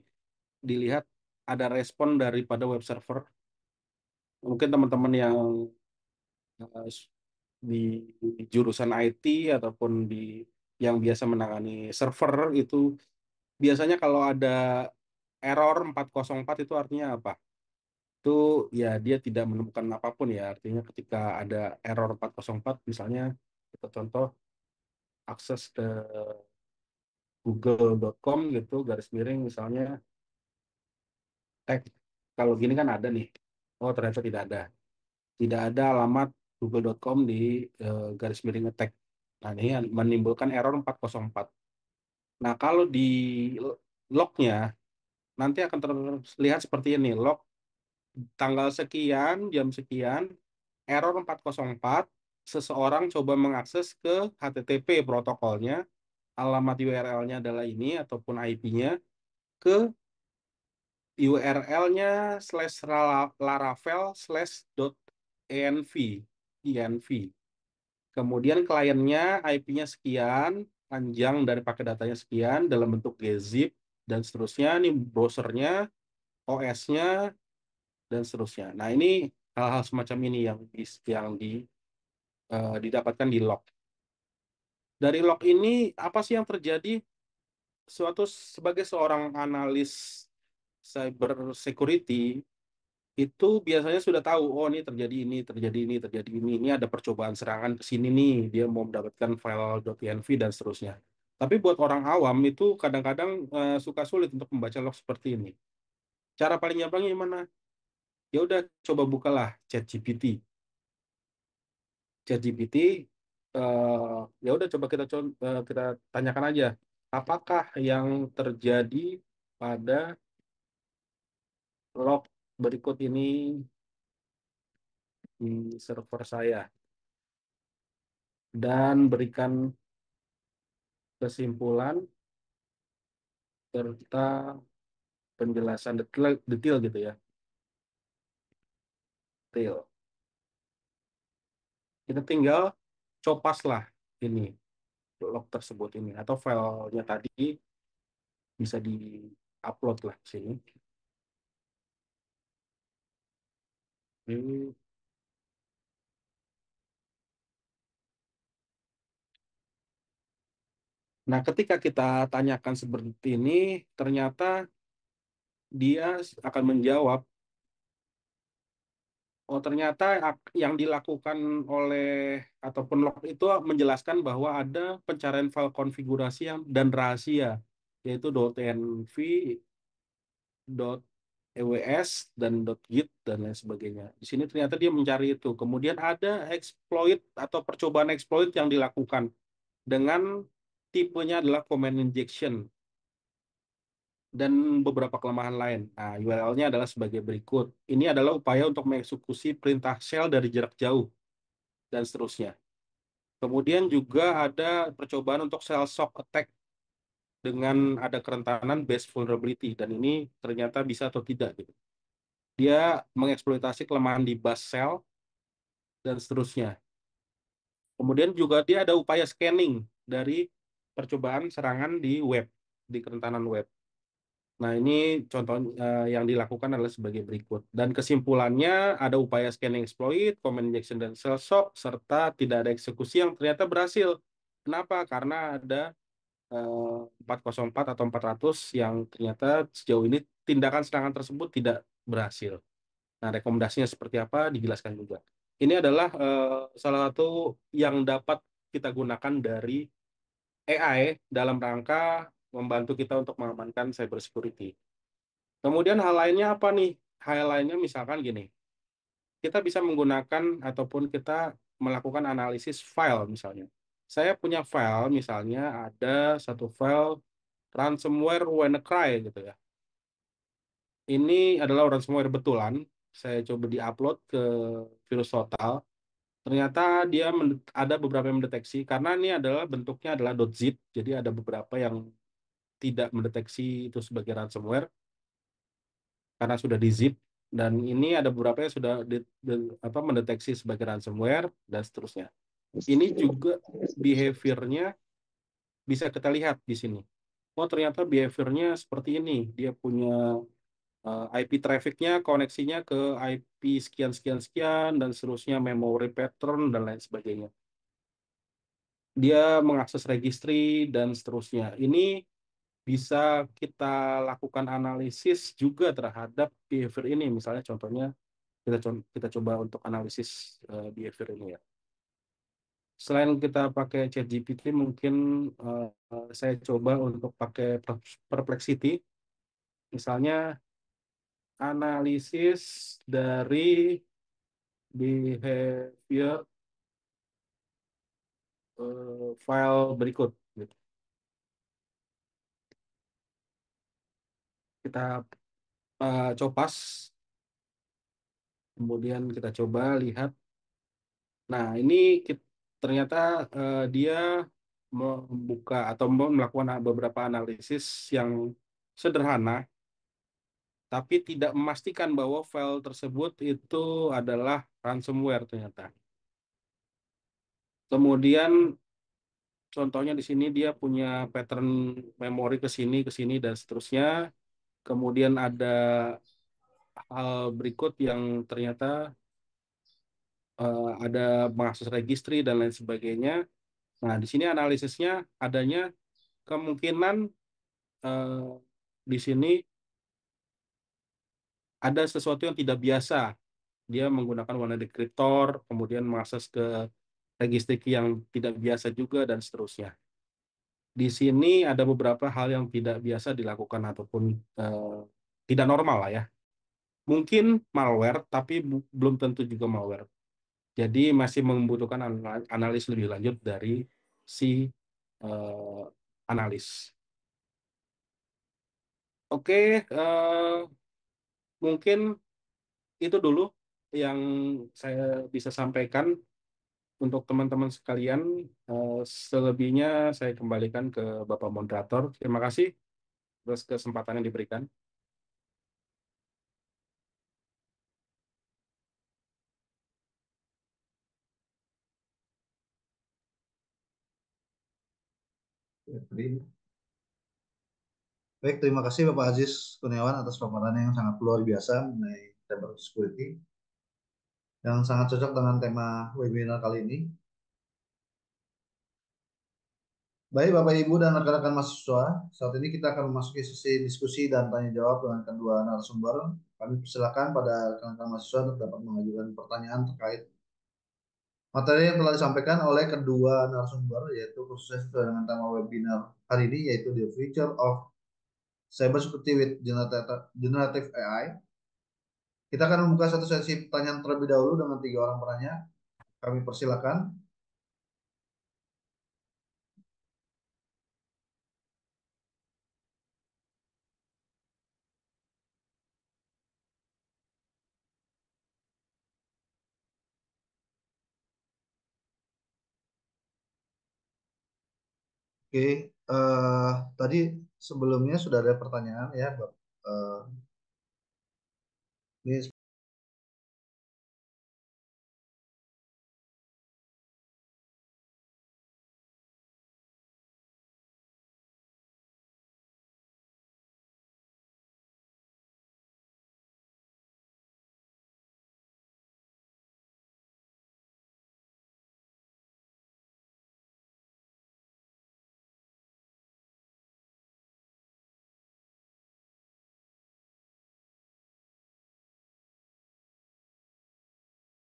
dilihat ada respon daripada web server. Mungkin teman-teman yang eh, di jurusan IT ataupun yang biasa menangani server itu biasanya kalau ada error 404 itu artinya apa? Itu ya dia tidak menemukan apapun ya. Artinya ketika ada error 404 misalnya kita contoh akses ke google.com gitu garis miring misalnya tag. Kalau gini kan ada nih. Oh ternyata tidak ada. Tidak ada alamat google.com di garis miring attack. Nah, ini yang menimbulkan error 404. Nah, kalau di lognya nanti akan terlihat seperti ini. Log tanggal sekian, jam sekian, error 404, seseorang coba mengakses ke HTTP protokolnya, alamat URL-nya adalah ini, ataupun IP-nya, ke URL-nya /laravel /env, env. Kemudian kliennya IP-nya sekian, panjang dari paket datanya sekian dalam bentuk gzip dan seterusnya. Ini browsernya, OS-nya dan seterusnya. Nah, ini hal-hal semacam ini yang didapatkan di log. Dari log ini apa sih yang terjadi? Sebagai seorang analis cyber security itu biasanya sudah tahu, oh ini terjadi ini, terjadi ini, terjadi ini ada percobaan serangan ke sini nih, dia mau mendapatkan file .env dan seterusnya. Tapi buat orang awam itu kadang-kadang suka sulit untuk membaca log seperti ini. Cara paling gampang gimana? Ya udah coba bukalah ChatGPT. ChatGPT Ya udah coba kita tanyakan aja, apakah yang terjadi pada log berikut ini di server saya, dan berikan kesimpulan serta penjelasan detail, detail gitu ya, detail. Kita tinggal copas lah ini log tersebut ini, atau filenya tadi bisa di-upload lah ke sini. Ini. Nah, ketika kita tanyakan seperti ini, ternyata dia akan menjawab, oh ternyata yang dilakukan oleh ataupun log itu menjelaskan bahwa ada pencarian file konfigurasi dan rahasia, yaitu .env, .ews, dan .git, dan lain sebagainya. Di sini ternyata dia mencari itu. Kemudian ada exploit atau percobaan exploit yang dilakukan dengan tipenya adalah command injection dan beberapa kelemahan lain. Nah, URL-nya adalah sebagai berikut. Ini adalah upaya untuk mengeksekusi perintah shell dari jarak jauh, dan seterusnya. Kemudian juga ada percobaan untuk shell shock attack dengan ada kerentanan base vulnerability, dan ini ternyata bisa atau tidak gitu. Dia mengeksploitasi kelemahan di bus shell, dan seterusnya. Kemudian juga dia ada upaya scanning dari percobaan serangan di web, di kerentanan web. Nah, ini contoh yang dilakukan adalah sebagai berikut. Dan kesimpulannya ada upaya scanning exploit, command injection, dan shell shock, serta tidak ada eksekusi yang ternyata berhasil. Kenapa? Karena ada 404 atau 400 yang ternyata sejauh ini tindakan serangan tersebut tidak berhasil. Nah, rekomendasinya seperti apa dijelaskan juga. Ini adalah salah satu yang dapat kita gunakan dari AI dalam rangka membantu kita untuk mengamankan cybersecurity. Kemudian hal lainnya apa nih? Hal lainnya misalkan gini, kita bisa menggunakan ataupun kita melakukan analisis file misalnya. Saya punya file, misalnya ada satu file ransomware WannaCry gitu ya. Ini adalah ransomware betulan. Saya coba di-upload ke Virus Total. Ternyata dia ada beberapa yang mendeteksi, karena ini adalah bentuknya adalah .zip, jadi ada beberapa yang tidak mendeteksi itu sebagai ransomware karena sudah di zip, dan ini ada beberapa yang sudah mendeteksi sebagai ransomware, dan seterusnya. Ini juga behaviornya bisa kita lihat di sini. Oh, ternyata behaviornya seperti ini. Dia punya IP trafficnya, koneksinya ke IP sekian sekian sekian, dan seterusnya, memory pattern dan lain sebagainya. Dia mengakses registry dan seterusnya. Ini bisa kita lakukan analisis juga terhadap behavior ini. Misalnya contohnya kita coba untuk analisis behavior ini ya. Selain kita pakai ChatGPT, mungkin saya coba untuk pakai Perplexity. Misalnya analisis dari behavior file berikut. Gitu. Kita copas, kemudian kita coba lihat. Nah, ini ternyata dia membuka atau melakukan beberapa analisis yang sederhana, tapi tidak memastikan bahwa file tersebut itu adalah ransomware ternyata. Kemudian contohnya di sini dia punya pattern memori ke sini, dan seterusnya. Kemudian ada hal berikut yang ternyata ada mengakses registry dan lain sebagainya. Nah, di sini analisisnya adanya kemungkinan di sini ada sesuatu yang tidak biasa. Dia menggunakan warna dekriptor, kemudian mengakses ke registry yang tidak biasa juga, dan seterusnya. Di sini ada beberapa hal yang tidak biasa dilakukan ataupun tidak normal lah ya. Mungkin malware, tapi belum tentu juga malware. Jadi masih membutuhkan analis lebih lanjut dari si eh, analis. Oke, mungkin itu dulu yang saya bisa sampaikan untuk teman-teman sekalian. Eh, Selebihnya saya kembalikan ke Bapak Moderator. Terima kasih atas kesempatan yang diberikan. Baik, terima kasih Bapak Aziz Kurniawan atas paparannya yang sangat luar biasa mengenai cyber security yang sangat cocok dengan tema webinar kali ini. Baik Bapak Ibu dan rekan-rekan mahasiswa, saat ini kita akan memasuki sesi diskusi dan tanya jawab dengan kedua narasumber. Kami persilakan pada rekan-rekan mahasiswa untuk dapat mengajukan pertanyaan terkait materi yang telah disampaikan oleh kedua narasumber, yaitu khususnya sesuai dengan tema webinar hari ini, yaitu The Future of Cybersecurity with Generative AI. Kita akan membuka satu sesi pertanyaan terlebih dahulu dengan 3 orang penanya. Kami persilakan. Oke, tadi sebelumnya sudah ada pertanyaan ya, eh, ini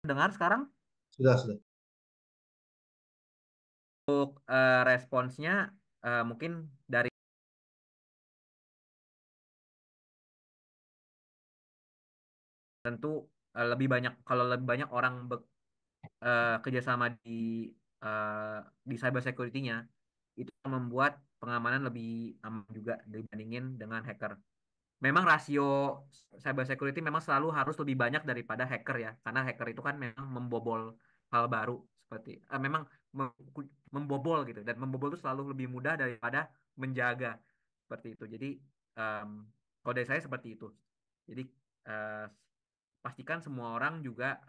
Dengar sekarang sudah. untuk responsnya mungkin dari tentu lebih banyak kalau lebih banyak orang kerjasama di cyber security-nya itu membuat pengamanan lebih aman juga dibandingin dengan hacker. Memang rasio cyber security memang selalu harus lebih banyak daripada hacker ya, karena hacker itu kan memang membobol hal baru seperti memang membobol gitu dan membobol itu selalu lebih mudah daripada menjaga seperti itu. Jadi em, kalau dari saya seperti itu. Jadi eh, pastikan semua orang juga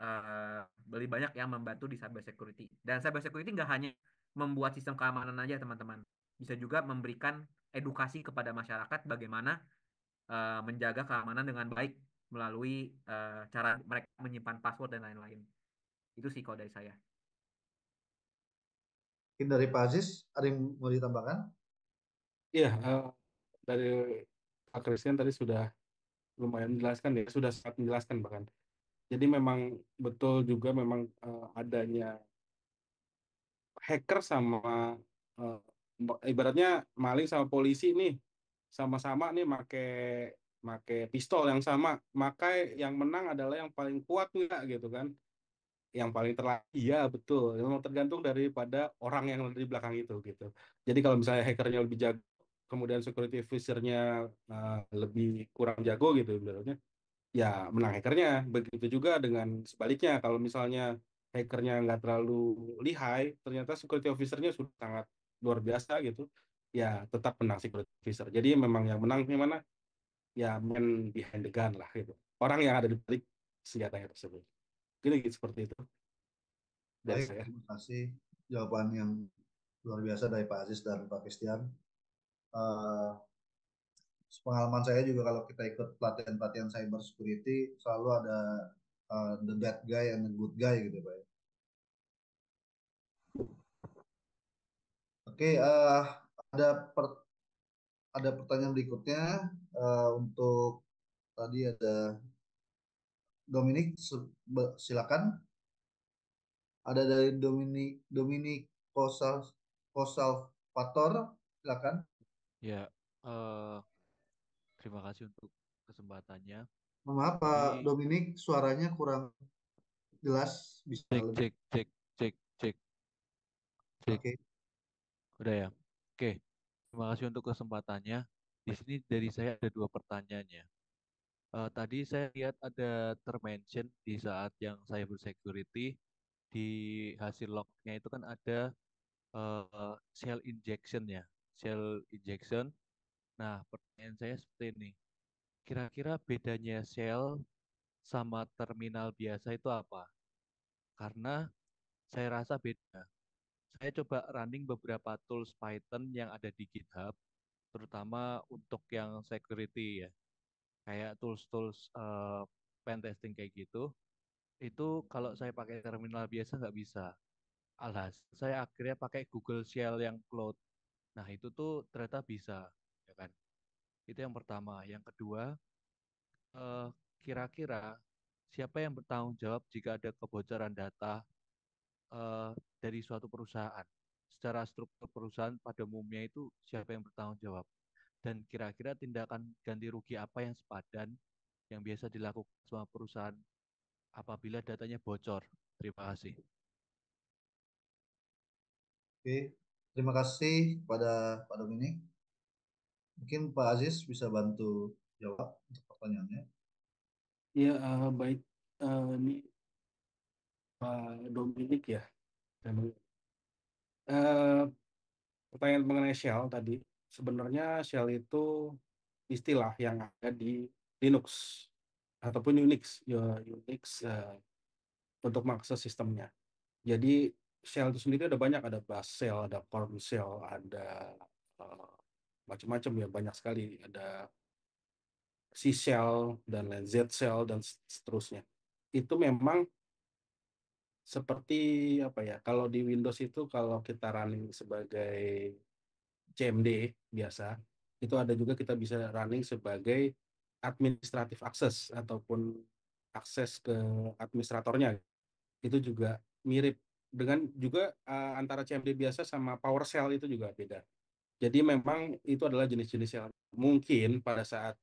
lebih banyak yang membantu di cyber security. Dan cyber security nggak hanya membuat sistem keamanan aja teman-teman, bisa juga memberikan edukasi kepada masyarakat bagaimana menjaga keamanan dengan baik melalui cara mereka menyimpan password dan lain-lain. Itu sih kalau dari saya. Mungkin dari Pak Aziz, ada yang mau ditambahkan? Iya, dari Pak Christian tadi sudah lumayan menjelaskan ya, sudah sangat menjelaskan bahkan. Jadi memang betul juga memang adanya hacker sama eh, ibaratnya maling sama polisi nih sama-sama nih make make pistol yang sama, maka yang menang adalah yang paling kuat nggak gitu kan? Yang paling terlatih, iya betul. Memang tergantung daripada orang yang ada di belakang itu gitu. Jadi kalau misalnya hackernya lebih jago, kemudian security officer-nya lebih kurang jago gitu, ibaratnya ya menang hackernya. Begitu juga dengan sebaliknya, kalau misalnya hackernya nggak terlalu lihai, ternyata security officer-nya sudah sangat luar biasa gitu, ya tetap menang security officer. Jadi memang yang menang yang mana? Ya man behind the gun lah gitu. Orang yang ada di balik senjatanya tersebut. Jadi seperti itu dari Baik, saya. terima kasih jawaban yang luar biasa dari Pak Aziz dan Pak Christian. Eh, Pengalaman saya juga kalau kita ikut pelatihan-pelatihan cyber security selalu ada the bad guy and the good guy gitu Pak. Oke, ada per- ada pertanyaan berikutnya untuk tadi ada Dominic, silakan. Ada dari Dominic Kosal Kosalvator, silakan. Ya, eh, terima kasih untuk kesempatannya. Mohon maaf Pak Jadi, Dominic, suaranya kurang jelas bisa Cek, lebih. cek, cek, cek, cek, cek. Oke. Udah ya. Oke. Terima kasih untuk kesempatannya. Di sini dari saya ada dua pertanyaannya. Tadi saya lihat ada termention di saat yang cyber security di hasil lognya itu kan ada shell injection ya, shell injection. Nah, pertanyaan saya seperti ini. Kira-kira bedanya shell sama terminal biasa itu apa? Karena saya rasa beda. Saya coba running beberapa tools Python yang ada di GitHub, terutama untuk yang security ya, kayak tools-tools pen testing kayak gitu. Itu kalau saya pakai terminal biasa nggak bisa. Alhasil saya akhirnya pakai Google Shell yang cloud. Nah, itu tuh ternyata bisa, ya kan? Itu yang pertama. Yang kedua, eh, kira-kira siapa yang bertanggung jawab jika ada kebocoran data eh, dari suatu perusahaan? Secara struktur perusahaan pada umumnya itu siapa yang bertanggung jawab? Dan kira-kira tindakan ganti rugi apa yang sepadan yang biasa dilakukan sama perusahaan apabila datanya bocor? Terima kasih. Oke. Terima kasih kepada Pak Dominik. Mungkin Pak Aziz bisa bantu jawab untuk pertanyaannya. Ya, baik. Ini Pak Dominik ya. Dan, pertanyaan mengenai shell tadi. Sebenarnya shell itu istilah yang ada di Linux ataupun Unix. Ya, Unix untuk mengakses sistemnya. Jadi shell itu sendiri ada banyak, ada bash shell, ada corn shell, ada eh, macam-macam ya, banyak sekali. Ada C shell dan lain Z shell dan seterusnya. Itu memang seperti apa ya? Kalau di Windows itu kalau kita running sebagai CMD biasa, itu ada juga kita bisa running sebagai administrative access ataupun akses ke administratornya. Itu juga mirip dengan juga antara CMD biasa sama PowerShell itu juga beda. Jadi memang itu adalah jenis-jenis yang mungkin pada saat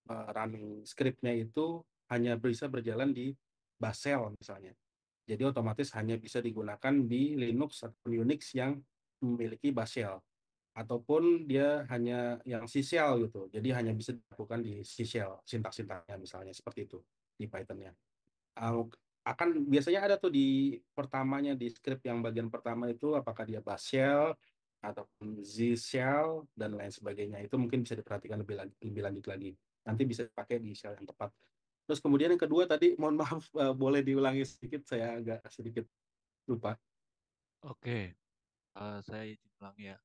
running scriptnya itu hanya bisa berjalan di bash shell misalnya. Jadi otomatis hanya bisa digunakan di Linux atau Unix yang memiliki bash shell. Ataupun dia hanya yang C shell gitu. Jadi hanya bisa dilakukan di C shell, sintak-sintaknya misalnya seperti itu di Python-nya. Uh, akan biasanya ada tuh di pertamanya di script yang bagian pertama itu apakah dia bash shell ataupun Z shell dan lain sebagainya. Itu mungkin bisa diperhatikan lebih lanjut lagi. Nanti bisa dipakai di shell yang tepat. Terus kemudian yang kedua tadi, mohon maaf, boleh diulangi sedikit, saya agak sedikit lupa. Oke, saya izin ulang ya.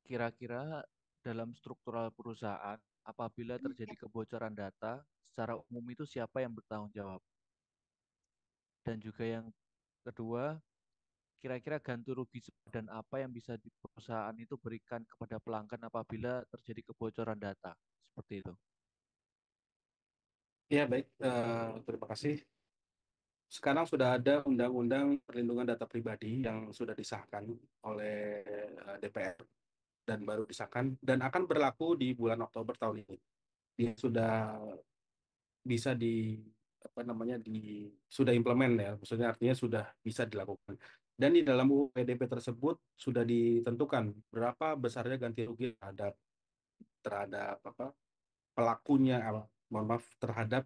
Kira-kira dalam struktural perusahaan, apabila terjadi kebocoran data, secara umum itu siapa yang bertanggung jawab? Dan juga yang kedua, kira-kira ganti rugi dan apa yang bisa di perusahaan itu berikan kepada pelanggan apabila terjadi kebocoran data? Seperti itu. Ya, baik. Terima kasih. Sekarang sudah ada Undang-Undang Perlindungan Data Pribadi yang sudah disahkan oleh DPR dan baru disahkan dan akan berlaku di bulan Oktober tahun ini. Dia sudah bisa di apa namanya sudah implement ya, maksudnya artinya sudah bisa dilakukan. Dan di dalam UU PDP tersebut sudah ditentukan berapa besarnya ganti rugi terhadap terhadap apa pelakunya, mohon maaf, terhadap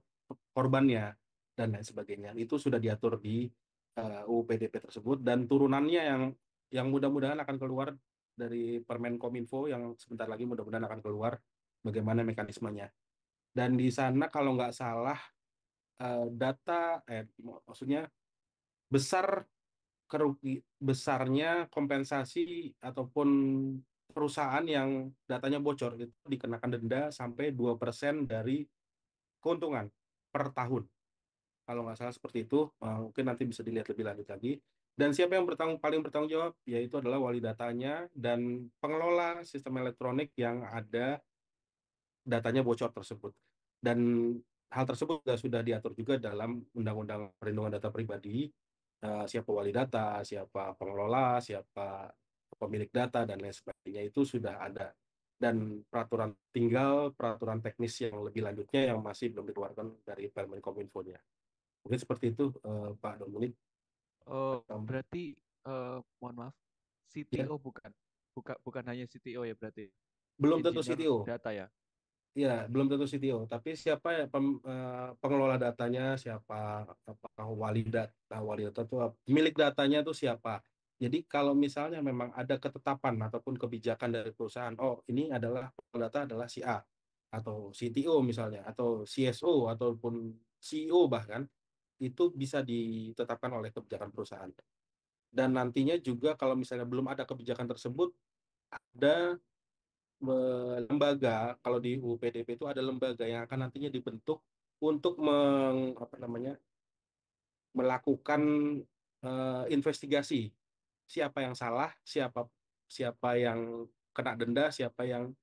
korbannya dan lain sebagainya. Itu sudah diatur di UU PDP tersebut dan turunannya yang mudah-mudahan akan keluar dari Permenkominfo yang sebentar lagi mudah-mudahan akan keluar bagaimana mekanismenya. Dan di sana kalau nggak salah data maksudnya besar kerugi besarnya kompensasi ataupun perusahaan yang datanya bocor itu dikenakan denda sampai 2% dari keuntungan per tahun. Kalau nggak salah seperti itu, mungkin nanti bisa dilihat lebih lanjut lagi. Dan siapa yang paling bertanggung jawab, yaitu adalah wali datanya dan pengelola sistem elektronik yang ada datanya bocor tersebut. Dan hal tersebut sudah diatur juga dalam Undang-Undang Perlindungan Data Pribadi, siapa wali data, siapa pengelola, siapa pemilik data, dan lain sebagainya itu sudah ada. Dan peraturan teknis yang lebih lanjutnya yang masih belum dikeluarkan dari Permenkominfo-nya. Mungkin seperti itu, Pak Dominik. Oh, berarti mohon maaf, Ya, CTO bukan hanya CTO ya berarti. belum tentu Engineer CTO. data ya. Ya, belum tentu CTO, tapi siapa ya pengelola datanya, siapa, apakah wali data itu milik datanya itu siapa. Jadi kalau misalnya memang ada ketetapan ataupun kebijakan dari perusahaan, oh ini adalah pengelola data adalah si A atau CTO misalnya atau CSO ataupun CEO bahkan itu bisa ditetapkan oleh kebijakan perusahaan. Dan nantinya juga kalau misalnya belum ada kebijakan tersebut, ada lembaga, kalau di UU PDP itu ada lembaga yang akan nantinya dibentuk untuk melakukan investigasi siapa yang salah, siapa siapa yang kena denda, siapa yang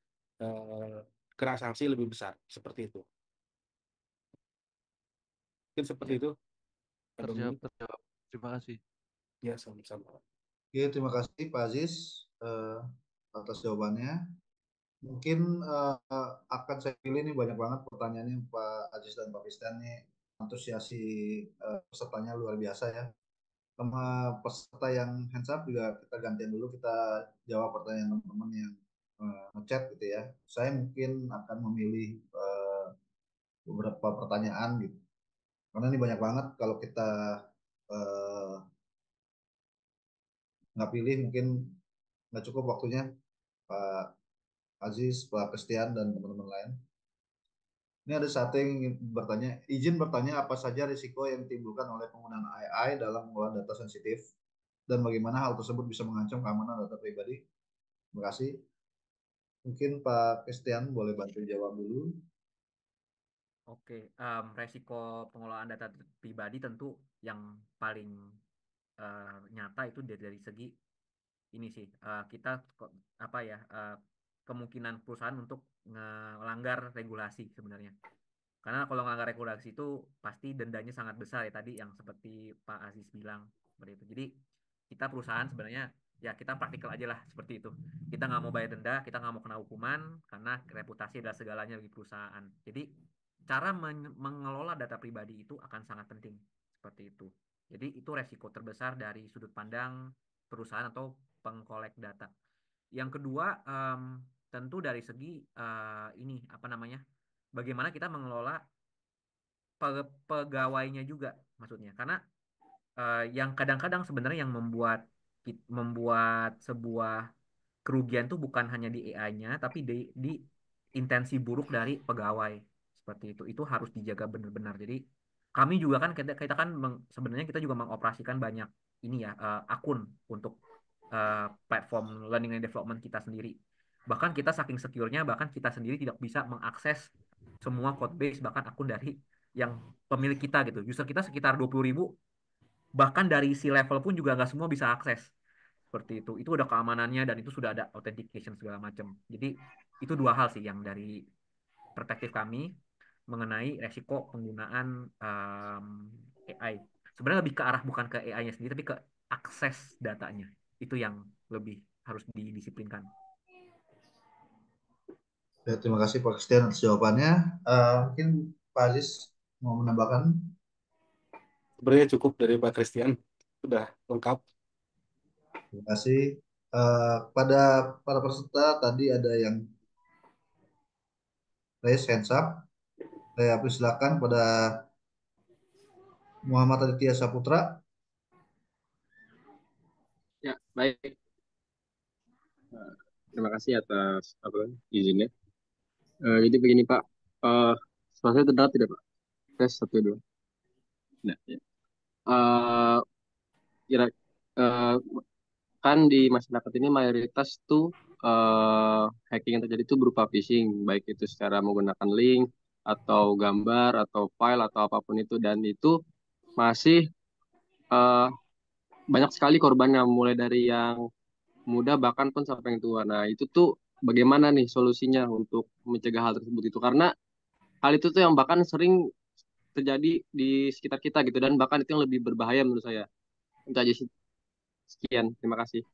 kena sanksi lebih besar, seperti itu. Mungkin seperti Ya, itu, Pak terjawab, Dominic. terjawab. Terima kasih. Ya, sama-sama. Oke, terima kasih Pak Aziz eh, atas jawabannya. Mungkin akan saya pilih nih banyak banget pertanyaannya Pak Aziz dan Pak Fistan nih. Antusiasi pesertanya luar biasa ya. Sama peserta yang hands up juga kita gantian dulu, kita jawab pertanyaan teman-teman yang ngechat gitu ya. Saya mungkin akan memilih beberapa pertanyaan gitu. Karena ini banyak banget kalau kita eh, nggak pilih mungkin nggak cukup waktunya Pak Aziz, Pak Christian, dan teman-teman lain. Ini ada satu yang ingin bertanya, izin bertanya apa saja risiko yang ditimbulkan oleh penggunaan AI dalam mengolah data sensitif dan bagaimana hal tersebut bisa mengancam keamanan data pribadi. Terima kasih. Mungkin Pak Christian boleh bantu jawab dulu. Oke, resiko pengelolaan data pribadi tentu yang paling nyata itu dari segi ini sih, kita apa ya, kemungkinan perusahaan untuk melanggar regulasi sebenarnya. Karena kalau melanggar regulasi itu pasti dendanya sangat besar ya, tadi yang seperti Pak Aziz bilang seperti itu. Jadi kita perusahaan sebenarnya ya kita praktikal aja lah seperti itu. Kita nggak mau bayar denda, kita nggak mau kena hukuman karena reputasi adalah segalanya bagi perusahaan. Jadi cara mengelola data pribadi itu akan sangat penting seperti itu. Jadi itu resiko terbesar dari sudut pandang perusahaan atau pengkolek data. Yang kedua, tentu dari segi ini apa namanya, bagaimana kita mengelola pegawainya juga maksudnya. Karena yang kadang-kadang sebenarnya yang membuat sebuah kerugian tuh bukan hanya di AI-nya, tapi di intensi buruk dari pegawai seperti itu. Itu harus dijaga benar-benar. Jadi kami juga kan kita kan sebenarnya kita juga mengoperasikan banyak ini ya, akun untuk platform learning and development kita sendiri. Bahkan kita saking secure-nya, bahkan kita sendiri tidak bisa mengakses semua code base bahkan akun dari yang pemilik kita gitu. User kita sekitar 20.000, bahkan dari si level pun juga nggak semua bisa akses seperti itu udah keamanannya dan itu sudah ada authentication segala macam. Jadi itu dua hal sih yang dari perspektif kami mengenai resiko penggunaan AI. Sebenarnya lebih ke arah bukan ke AI-nya sendiri tapi ke akses datanya, itu yang lebih harus didisiplinkan. Ya, terima kasih Pak Christian atas jawabannya. Mungkin Pak Aziz mau menambahkan. Sebenarnya cukup dari Pak Christian, sudah lengkap. Terima kasih. Pada para peserta tadi ada yang raise hands up. Saya persilakan pada Muhammad Aditya Saputra. Ya, baik. Terima kasih atas izinnya. Jadi begini Pak, suara saya terdengar tidak Pak? Tes 1 2. Nah, ya. Eh, kira eh, kan di masyarakat ini mayoritas tuh hacking yang terjadi itu berupa phishing, baik itu secara menggunakan link atau gambar atau file atau apapun itu, dan itu masih eh, banyak sekali korbannya, mulai dari yang muda bahkan pun sampai yang tua. Nah, itu tuh bagaimana nih solusinya untuk mencegah hal tersebut itu? Karena hal itu tuh yang bahkan sering terjadi di sekitar kita gitu, dan bahkan itu yang lebih berbahaya menurut saya. Itu aja sih. Sekian, terima kasih.